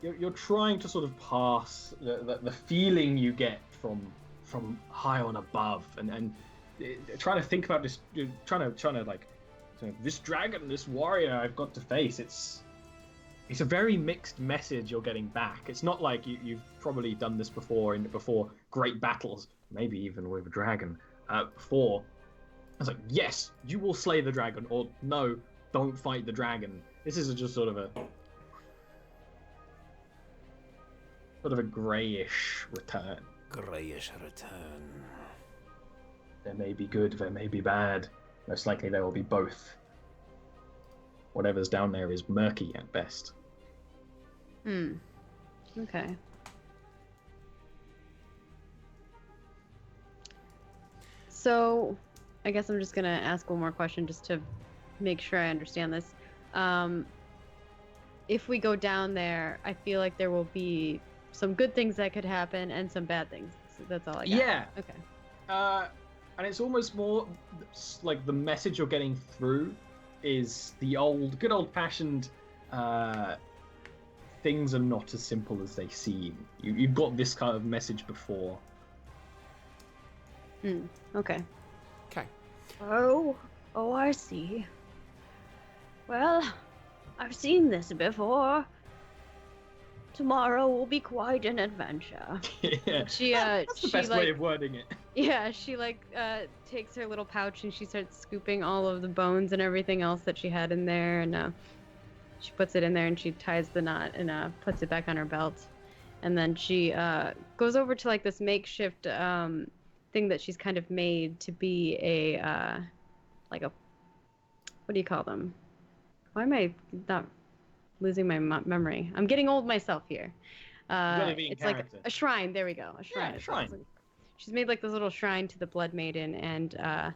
You're trying to sort of pass the feeling you get from high on above, and trying to think about this, trying to like, this dragon, this warrior I've got to face. It's a very mixed message you're getting back. It's not like you've probably done this before before great battles, maybe even with a dragon. Before, I was like, yes, you will slay the dragon, or no, don't fight the dragon. This is just sort of a grayish return. Grayish return. There may be good, there may be bad. Most likely there will be both. Whatever's down there is murky at best. Okay. So, I guess I'm just gonna ask one more question just to make sure I understand this. If we go down there, I feel like there will be some good things that could happen and some bad things. So that's all I got. Yeah. Okay. And it's almost more like the message you're getting through is the good old-fashioned things are not as simple as they seem. You've got this kind of message before. Okay. Okay. Oh, I see. Well, I've seen this before. Tomorrow will be quite an adventure. Yeah. That's the best way of wording it. Yeah, she takes her little pouch and she starts scooping all of the bones and everything else that she had in there, and she puts it in there and she ties the knot and puts it back on her belt. And then she goes over to like this makeshift thing that she's kind of made to be a what do you call them? Why am I not losing my memory? I'm getting old myself here. It's like a shrine. There we go. A shrine. Yeah, shrine. She's made like this little shrine to the Blood Maiden, and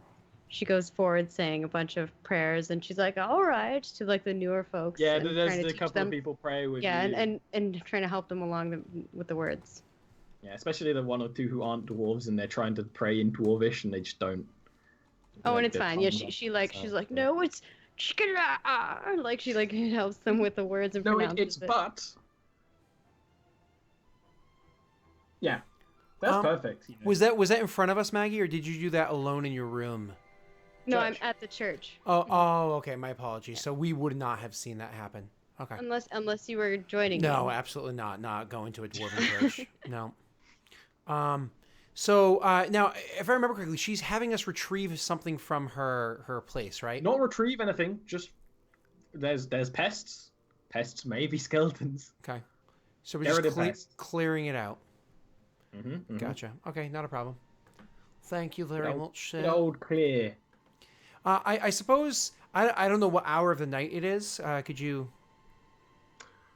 she goes forward saying a bunch of prayers, and she's like, all right, to like the newer folks. Yeah, and there's a couple of people pray with you. and trying to help them along with the words. Yeah, especially the one or two who aren't dwarves and they're trying to pray in dwarvish and they just don't. Oh, and it's fine. Yeah, she's like, no, it's like she like helps them with the words and pronounces it's but. Yeah, that's perfect. You know. Was that in front of us, Maggie, or did you do that alone in your room? No, I'm Church. at the church. Okay. My apologies. So we would not have seen that happen. Okay. Unless you were joining No, me. absolutely not. Not going to a dwarven church. No. So now, if I remember correctly, she's having us retrieve something from her place, right? Not retrieve anything. Just there's pests. Pests, maybe skeletons. Okay. So we're There just are the pests. clearing it out. Mm-hmm. Gotcha. Okay, not a problem. Thank you very much. Good old clear. I suppose I don't know what hour of the night it is. Could you?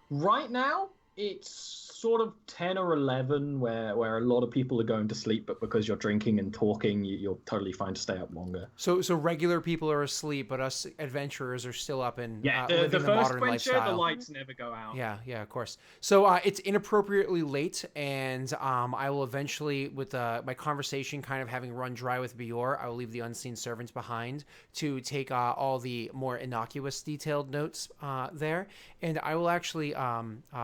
Right now, it's sort of 10 or 11 where a lot of people are going to sleep, but because you're drinking and talking, you're totally fine to stay up longer. So regular people are asleep, but us adventurers are still up and Yeah, living the the first modern quencher, lifestyle. the lights never go out. Yeah, of course. So it's inappropriately late, and I will eventually, with my conversation kind of having run dry with Bior, I will leave the unseen servants behind to take all the more innocuous, detailed notes there, and I will actually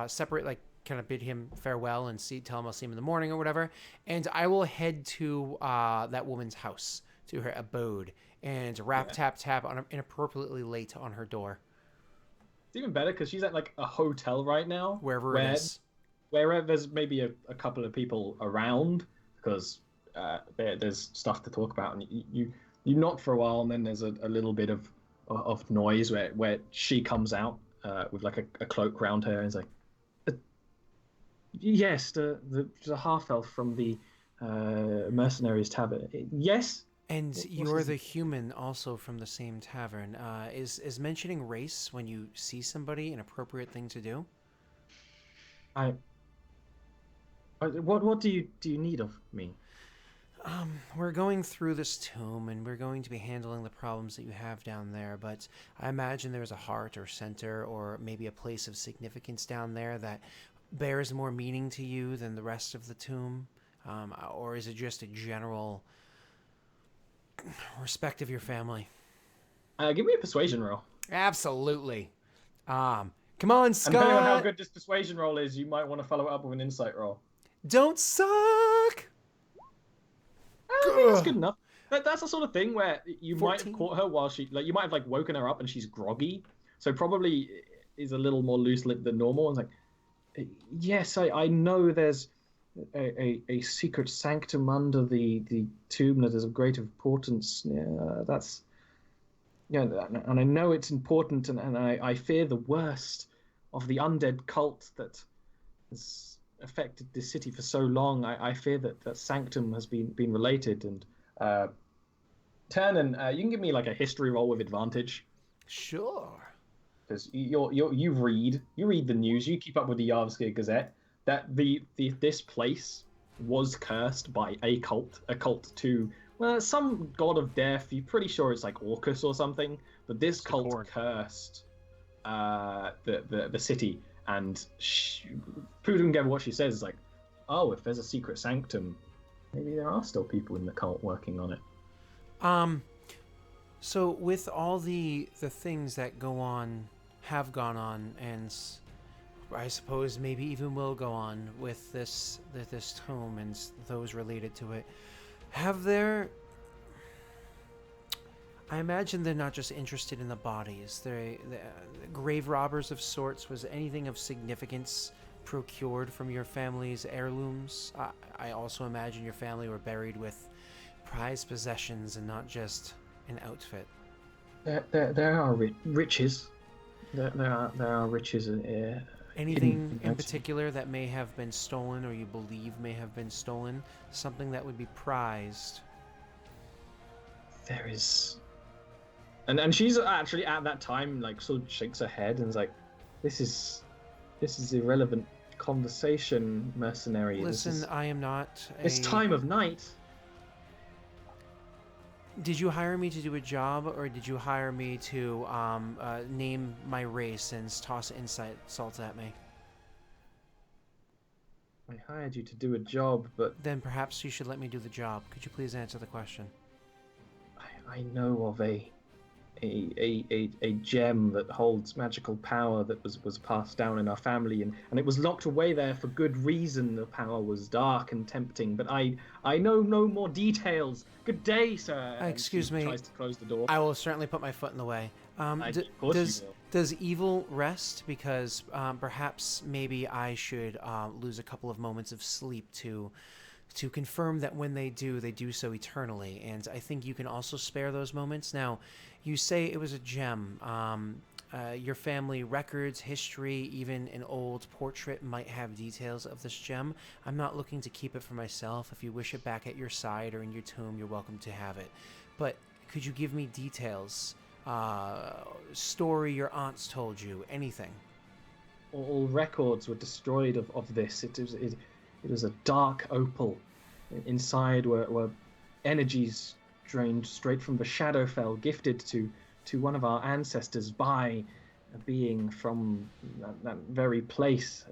separate, like, kind of bid him farewell and tell him I'll see him in the morning or whatever, and I will head to that woman's house, to her abode, and tap on inappropriately late on her door. It's even better because she's at like a hotel right now, Wherever it is. Where there's maybe a couple of people around, because there's stuff to talk about, and you knock for a while, and then there's a little bit of noise where she comes out with like a cloak around her, and is like, yes, the half elf from the mercenaries tavern. Yes. And you're the human also from the same tavern. Is mentioning race when you see somebody an appropriate thing to do? What do you need of me? We're going through this tomb, and we're going to be handling the problems that you have down there, but I imagine there's a heart or center or maybe a place of significance down there that bears more meaning to you than the rest of the tomb? Or is it just a general respect of your family? Give me a persuasion roll. Absolutely. Come on, Scott. And depending on how good this persuasion roll is, you might want to follow it up with an insight roll. Don't suck. I mean, that's good enough. That's the sort of thing where you 14. might have caught her while you might have woken her up and she's groggy, so probably is a little more loose-lipped than normal. And like, yes, I know there's a secret sanctum under the tomb that is of great importance. And I know it's important, and I fear the worst of the undead cult that has affected this city for so long. I fear that sanctum has been related. And Ternan, you can give me like a history roll with advantage. Sure. Because you read the news, you keep up with the Jarviskjir Gazette, that this place was cursed by a cult to some god of death. You're pretty sure it's like Orcus or something, but this cult cursed the city. And Pudungev, what she says is like, oh, if there's a secret sanctum, maybe there are still people in the cult working on it. So with all the things that have gone on, and I suppose maybe even will go on with this tomb and those related to it, I imagine they're not just interested in the bodies. They're grave robbers of sorts. Was anything of significance procured from your family's heirlooms? I also imagine your family were buried with prized possessions and not just an outfit. There are riches. There are riches. Anything in particular that may have been stolen, or you believe may have been stolen? Something that would be prized? There is. And she's actually at that time like sort of shakes her head and is like, this is irrelevant conversation, mercenary. Listen, I am not It's time of night. Did you hire me to do a job, or did you hire me to name my race and toss insults at me? I hired you to do a job, but Then perhaps you should let me do the job. Could you please answer the question? I know of a a gem that holds magical power that was passed down in our family, and it was locked away there for good reason. The power was dark and tempting, but I know no more details. Good day, sir. And Excuse she me. tries to close the door. I will certainly put my foot in the way. Of course you will. Does evil rest? Because perhaps maybe I should lose a couple of moments of sleep to confirm that when they do so eternally. And I think you can also spare those moments. Now, you say it was a gem. Your family records, history, even an old portrait might have details of this gem. I'm not looking to keep it for myself. If you wish it back at your side or in your tomb, you're welcome to have it. But could you give me details? Story your aunts told you, anything? All records were destroyed of this. It was a dark opal. Inside were energies drained straight from the Shadowfell, gifted to one of our ancestors by a being from that very place.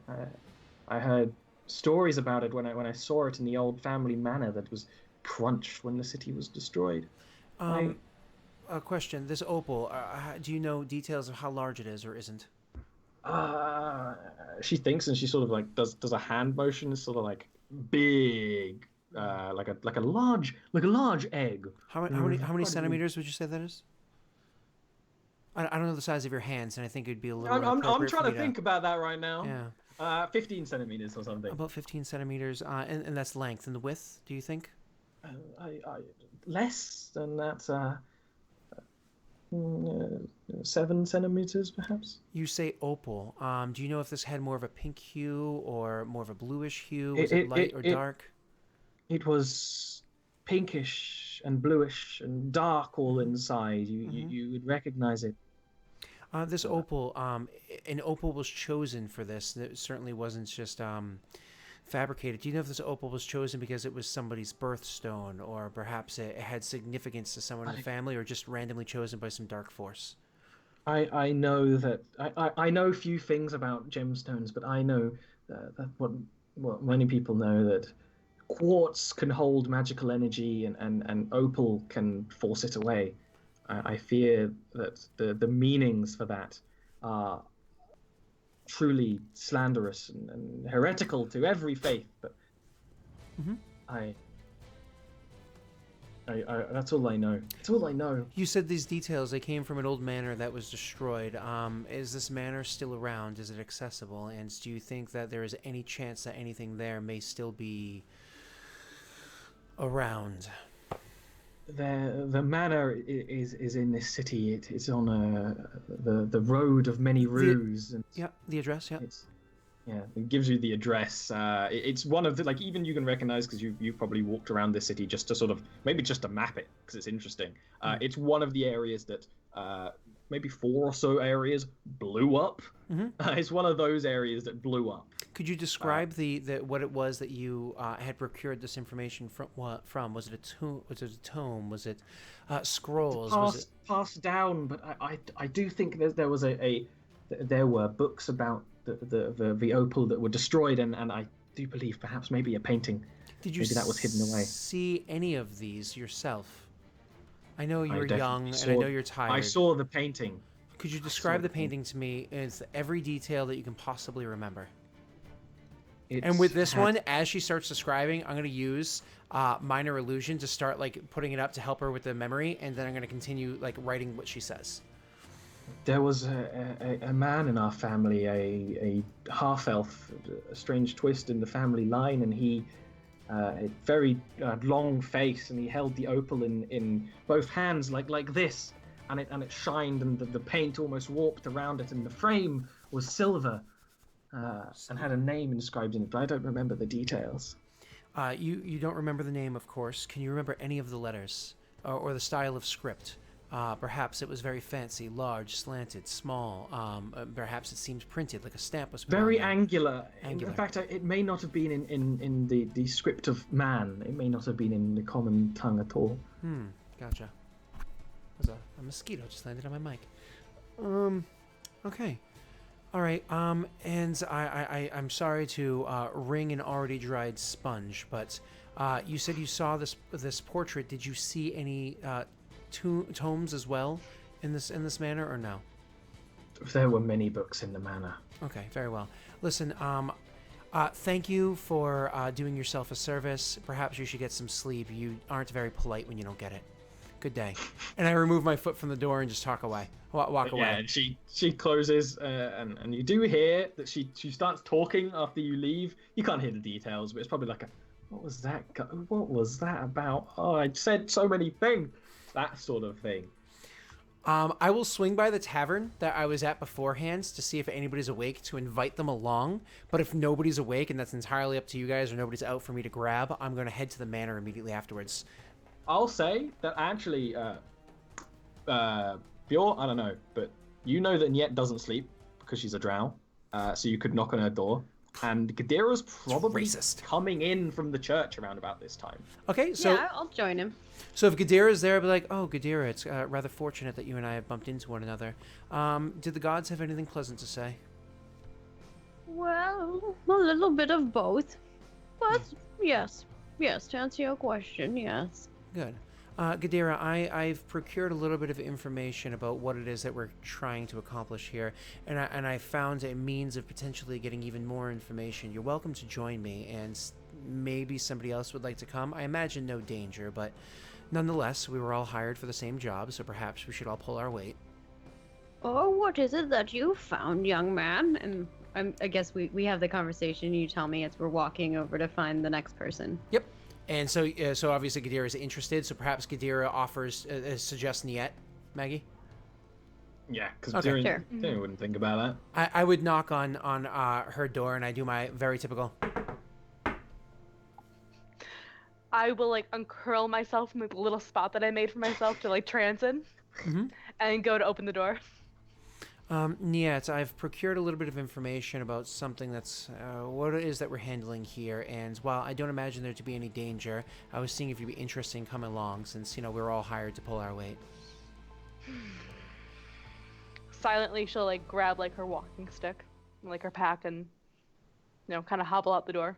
I heard stories about it when I saw it in the old family manor that was crunched when the city was destroyed. A question. This opal, do you know details of how large it is or isn't? She thinks, and she sort of like does a hand motion, sort of like big, like a large egg. How many centimeters would you say that is? I don't know the size of your hands, and I think it'd be a little. I'm trying to think about that right now. Yeah. 15 centimeters or something. About 15 centimeters, and that's length. And the width, do you think? Less than that. 7 centimeters, perhaps. You say opal. Do you know if this had more of a pink hue or more of a bluish hue? Was it light or dark? It was pinkish and bluish and dark all inside. You would recognize it. This opal, an opal was chosen for this. It certainly wasn't just fabricated. Do you know if this opal was chosen because it was somebody's birthstone, or perhaps it had significance to someone in the family, or just randomly chosen by some dark force? I know that I know few things about gemstones, but I know that what many people know, that quartz can hold magical energy and opal can force it away. I fear that the meanings for that are truly slanderous and heretical to every faith, but I that's all I know. That's all I know. You said these details, they came from an old manor that was destroyed. Is this manor still around? Is it accessible? And do you think that there is any chance that anything there may still be around? The manor is in this city. It's on the road of many roos. The address, it gives you the address. It's one of the, like, even you can recognize, because you've probably walked around this city just to sort of, maybe just to map it, because it's interesting. It's one of the areas that maybe 4 or so areas blew up. It's one of those areas that blew up. Could you describe the what it was that you had procured this information from? Was it a tome? Was it a tome? Was it scrolls? Passed down, but I do think there was there were books about the opal that were destroyed, and I do believe perhaps maybe a painting. Maybe that was hidden away. See any of these yourself? I know you're young, and I know you're tired. I saw the painting. Could you describe the painting to me in every detail that you can possibly remember? And with this one, as she starts describing, I'm going to use minor illusion to start like putting it up to help her with the memory, and then I'm going to continue like writing what she says. There was a man in our family, a half-elf, a strange twist in the family line, and he a very long face, and he held the opal in both hands like this, and it shined, and the paint almost warped around it, and the frame was silver. And had a name inscribed in it, but I don't remember the details. You don't remember the name, of course. Can you remember any of the letters or the style of script? Perhaps it was very fancy, large, slanted, small. Perhaps it seemed printed like a stamp was put very on there. Angular. In fact, it may not have been in the script of man. It may not have been in the common tongue at all. Gotcha. There's a mosquito just landed on my mic. Okay. All right, and I'm sorry to wring an already dried sponge, but you said you saw this portrait. Did you see any tomes as well in this manor, or no? There were many books in the manor. Okay, very well. Listen, thank you for doing yourself a service. Perhaps you should get some sleep. You aren't very polite when you don't get it. Good day. And I remove my foot from the door and just walk away. Walk away. Yeah, and she closes, and you do hear that she starts talking after you leave. You can't hear the details, but it's probably like what was that? What was that about? Oh, I said so many things. That sort of thing. I will swing by the tavern that I was at beforehand to see if anybody's awake to invite them along. But if nobody's awake, and that's entirely up to you guys, or nobody's out for me to grab, I'm going to head to the manor immediately afterwards. I'll say that actually, Bjorn, I don't know, but you know that Niet doesn't sleep because she's a drow, so you could knock on her door. And Gadira's probably coming in from the church around about this time. Okay, so... Yeah, I'll join him. So if Gadira's there, I'll be like, oh, Gadira, it's rather fortunate that you and I have bumped into one another. Did the gods have anything pleasant to say? Well, a little bit of both. But yes, to answer your question, yes. Good. Gadira, I've procured a little bit of information about what it is that we're trying to accomplish here, and I found a means of potentially getting even more information. You're welcome to join me, and maybe somebody else would like to come. I imagine no danger, but nonetheless, we were all hired for the same job, so perhaps we should all pull our weight. Oh, what is it that you found, young man? And I guess we have the conversation. You tell me as we're walking over to find the next person. Yep. And so obviously Gadira is interested, so perhaps Gadira offers, suggests Niet, Maggie? Yeah, because Okay. Tyrion wouldn't think about that. I would knock on her door, and I do my very typical... I will like uncurl myself from the little spot that I made for myself to like trance in, and go to open the door. Niet, I've procured a little bit of information about something that's what it is that we're handling here, and while I don't imagine there to be any danger, I was seeing if you'd be interested in coming along, since we're all hired to pull our weight. Silently, she'll like grab like her walking stick, like her pack, and kind of hobble out the door.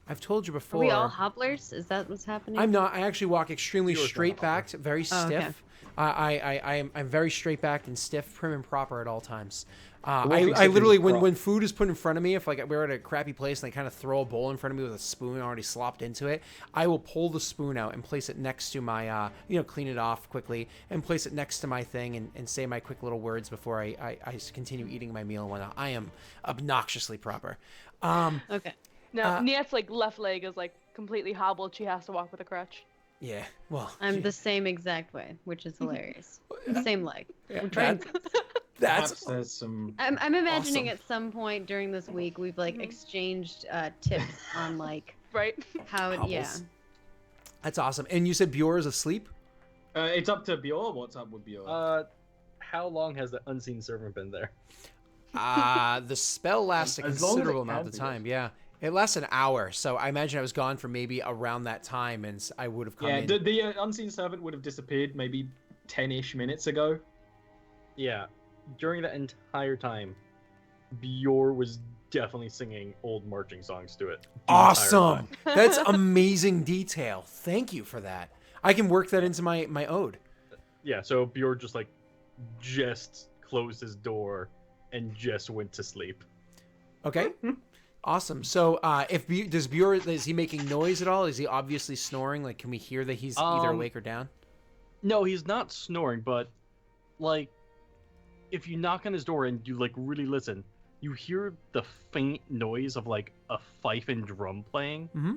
I've told you before. Are we all hobblers? Is that what's happening? I'm not. I actually walk extremely straight-backed, very stiff. Okay. I'm very straight-backed and stiff, prim and proper at all times. I literally, when food is put in front of me, if like we're at a crappy place and they kind of throw a bowl in front of me with a spoon already slopped into it, I will pull the spoon out and place it next to my, clean it off quickly and place it next to my thing and say my quick little words before I continue eating my meal and whatnot. I am obnoxiously proper. Okay. No, Niet's like left leg is like completely hobbled. She has to walk with a crutch. Yeah, well... I'm the same exact way, which is hilarious. Same leg. Yeah, I'm trying that's there's some... I'm imagining awesome. At some point during this week we've like exchanged tips on like right how it, yeah. That's awesome. And you said Bjor is asleep? It's up to Bjor. What's up with Bjor? How long has the unseen servant been there? The spell lasts a As long as it considerable amount can of be. time. Yeah, it lasts an hour. So I imagine I was gone for maybe around that time, and I would have come in. The unseen servant would have disappeared maybe 10-ish minutes ago. Yeah, during that entire time, Bjor was definitely singing old marching songs to it. the entire Awesome. time. That's amazing detail. Thank you for that. I can work that into my ode. Yeah, so Bjor just closed his door and just went to sleep. Okay. Awesome. So, does Bjor, is he making noise at all? Is he obviously snoring? Like, can we hear that he's either awake or down? No, he's not snoring, but like, if you knock on his door and you like really listen, you hear the faint noise of like a fife and drum playing. Mm-hmm.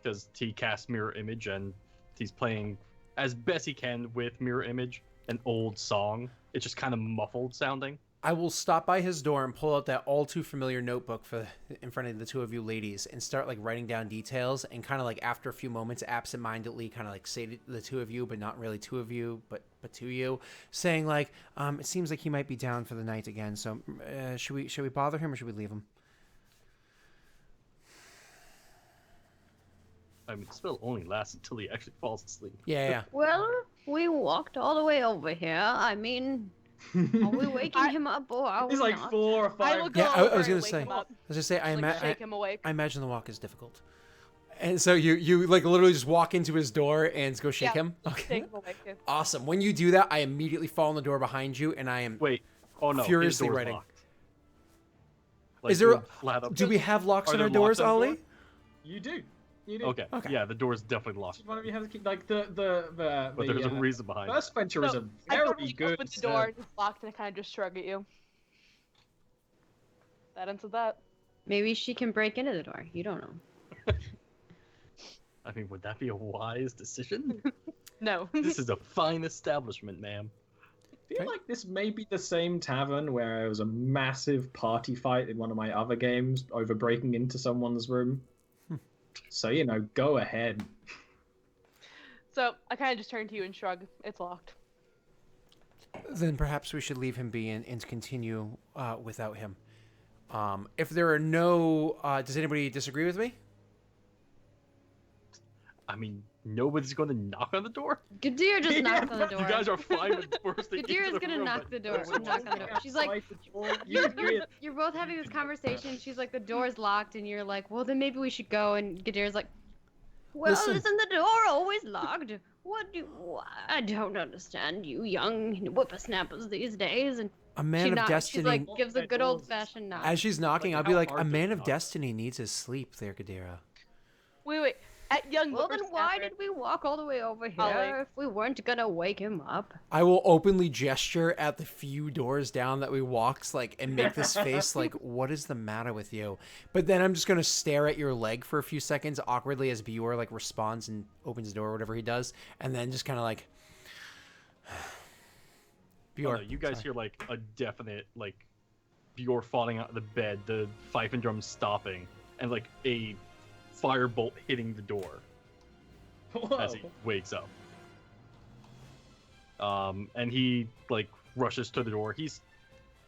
Because he casts mirror image and he's playing as best he can with mirror image an old song. It's just kind of muffled sounding. I will stop by his door and pull out that all too familiar notebook in front of the two of you ladies and start like writing down details and kind of like after a few moments absentmindedly kind of like say to the two of you, but not really two of you, but to you, saying like, it seems like he might be down for the night again. So should we bother him or should we leave him? I mean, the spell only lasts until he actually falls asleep. Yeah. Well, we walked all the way over here. I mean, are we waking him up or are He's we like not? 4 or 5. I will go Yeah, I over was and gonna wake say. him up, I was gonna say, shake him awake. I imagine the walk is difficult. And so you like literally just walk into his door and go shake him. Okay. Take him away. Yeah. Awesome. When you do that, I immediately fall on the door behind you, and I am Wait. Oh no. furiously his door's writing. locked. Like, Is there? going flat up. Do we have locks Are on there our doors, locks on the Ollie? door? You do. You do. Okay. Okay. Yeah, the door's definitely locked. One of you has a key. Like the But there's a reason behind it. first venture is a I very totally good. open the door, and it's locked, and I kind of just shrug at you. That answers that. Maybe she can break into the door. You don't know. I mean, would that be a wise decision? No. This is a fine establishment, ma'am. I feel like this may be the same tavern where there was a massive party fight in one of my other games over breaking into someone's room. So, go ahead. So I kind of just turn to you and shrug. It's locked. Then perhaps we should leave him be and continue without him. If there are no, does anybody disagree with me? I mean, nobody's going to knock on the door? Gadir just knocks on the door. You guys are fine with bursting into Gadir is the gonna room, knock but the door. nobody Knock wants on the to door. She's like, you you're both having this conversation. She's like, the door's locked, and you're like, well, then maybe we should go. And Gadir's like, well, Listen. isn't the door always locked? I don't understand you young whippersnappers these days. And A man of destiny. She's like, gives a good old fashioned nod. As she's knocking, Like, I'll be how like, hard a to man of knock? destiny needs his sleep there, Gadira. Wait. At young Well, then why whippersnapper- did we walk all the way over here Ollie. if we weren't gonna wake him up? I will openly gesture at the few doors down that we walked, like, and make this face like, what is the matter with you? But then I'm just gonna stare at your leg for a few seconds awkwardly as Bior like responds and opens the door or whatever he does, and then just kind of like, Bior. Oh, no, you guys hear like a definite like Bjor falling out of the bed, the fife and drum stopping, and like a firebolt hitting the door as he wakes up. And he like rushes to the door. He's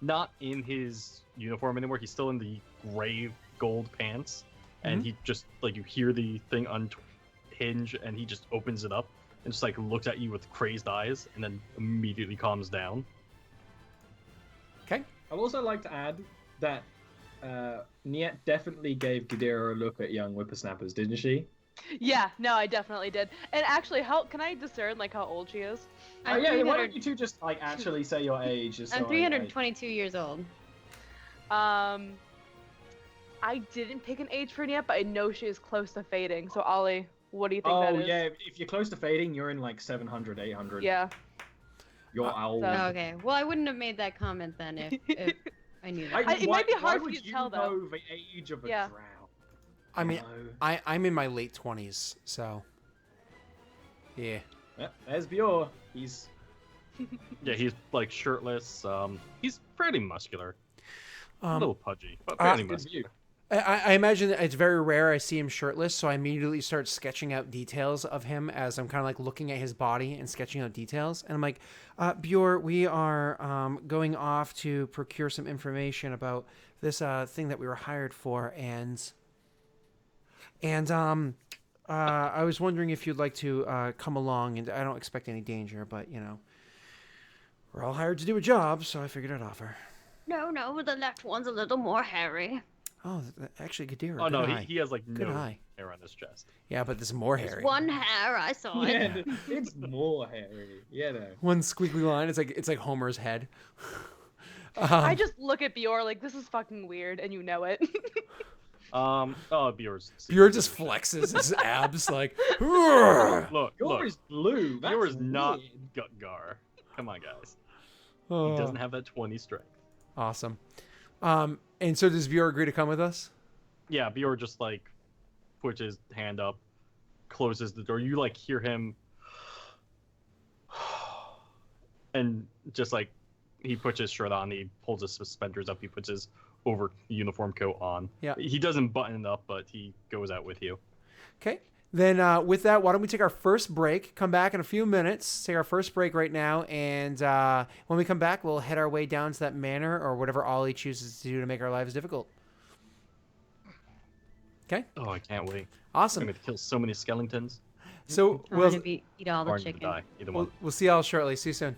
not in his uniform anymore. He's still in the gray gold pants, and he just like you hear the thing unhinge, and he just opens it up and just like looks at you with crazed eyes, and then immediately calms down. Okay. I'd also like to add that Niet definitely gave Gadira a look at young whippersnappers, didn't she? Yeah, no, I definitely did. And actually, how can I discern like how old she is? I'm Yeah, why 300 don't you two just like actually say your age? Just I'm so 322 years old. I didn't pick an age for it yet, but I know she is close to fading. So Ollie, what do you think that Oh is? yeah, if you're close to fading, you're in like 700, 800. Yeah. You're old. so- Okay, well, I wouldn't have made that comment then if I knew that. it might be hard for would you to tell, though. know the age of a Yeah. drow? I mean, No. I'm in my late 20s, so yeah. Yeah, there's Bjor. He's Yeah, he's like shirtless. He's fairly muscular, a Um, little pudgy, but fairly good muscular. view. I imagine that it's very rare I see him shirtless, so I immediately start sketching out details of him as I'm kind of like looking at his body and sketching out details. And I'm like, Bjor, we are going off to procure some information about this thing that we were hired for, and I was wondering if you'd like to come along. And I don't expect any danger, but we're all hired to do a job, so I figured I'd offer. No, the left one's a little more hairy. Oh, actually, Gadira. Oh no, good eye. he has like Good no eye. hair on his chest. Yeah, but there's more hairy. One hair, I saw it. Yeah, it's more hairy. Yeah, no. One squiggly line. It's like Homer's head. I just look at Bjor like this is fucking weird, and you know it. Oh, Bjor's. Bjorn just flexes his abs like. "Roar!" Look, Yours is blue. That's Bjor is not weird. Gutgar. Come on, guys. Oh, He doesn't have that 20 strength. awesome. And so does Bjorn agree to come with us? Yeah, Bjor just like puts his hand up, closes the door. You like hear him, and just like he puts his shirt on, he pulls his suspenders up, he puts his over uniform coat on. Yeah. He doesn't button it up, but he goes out with you. Okay. Then with that, why don't we take our first break? Come back in a few minutes. Take our first break right now, and when we come back, we'll head our way down to that manor or whatever Ollie chooses to do to make our lives difficult. Okay. Oh, I can't wait. Awesome. I'm gonna kill so many skeletons. So I'm we'll gonna eat all the Or I'm gonna chicken. die. Either one. we'll see y'all shortly. See you soon.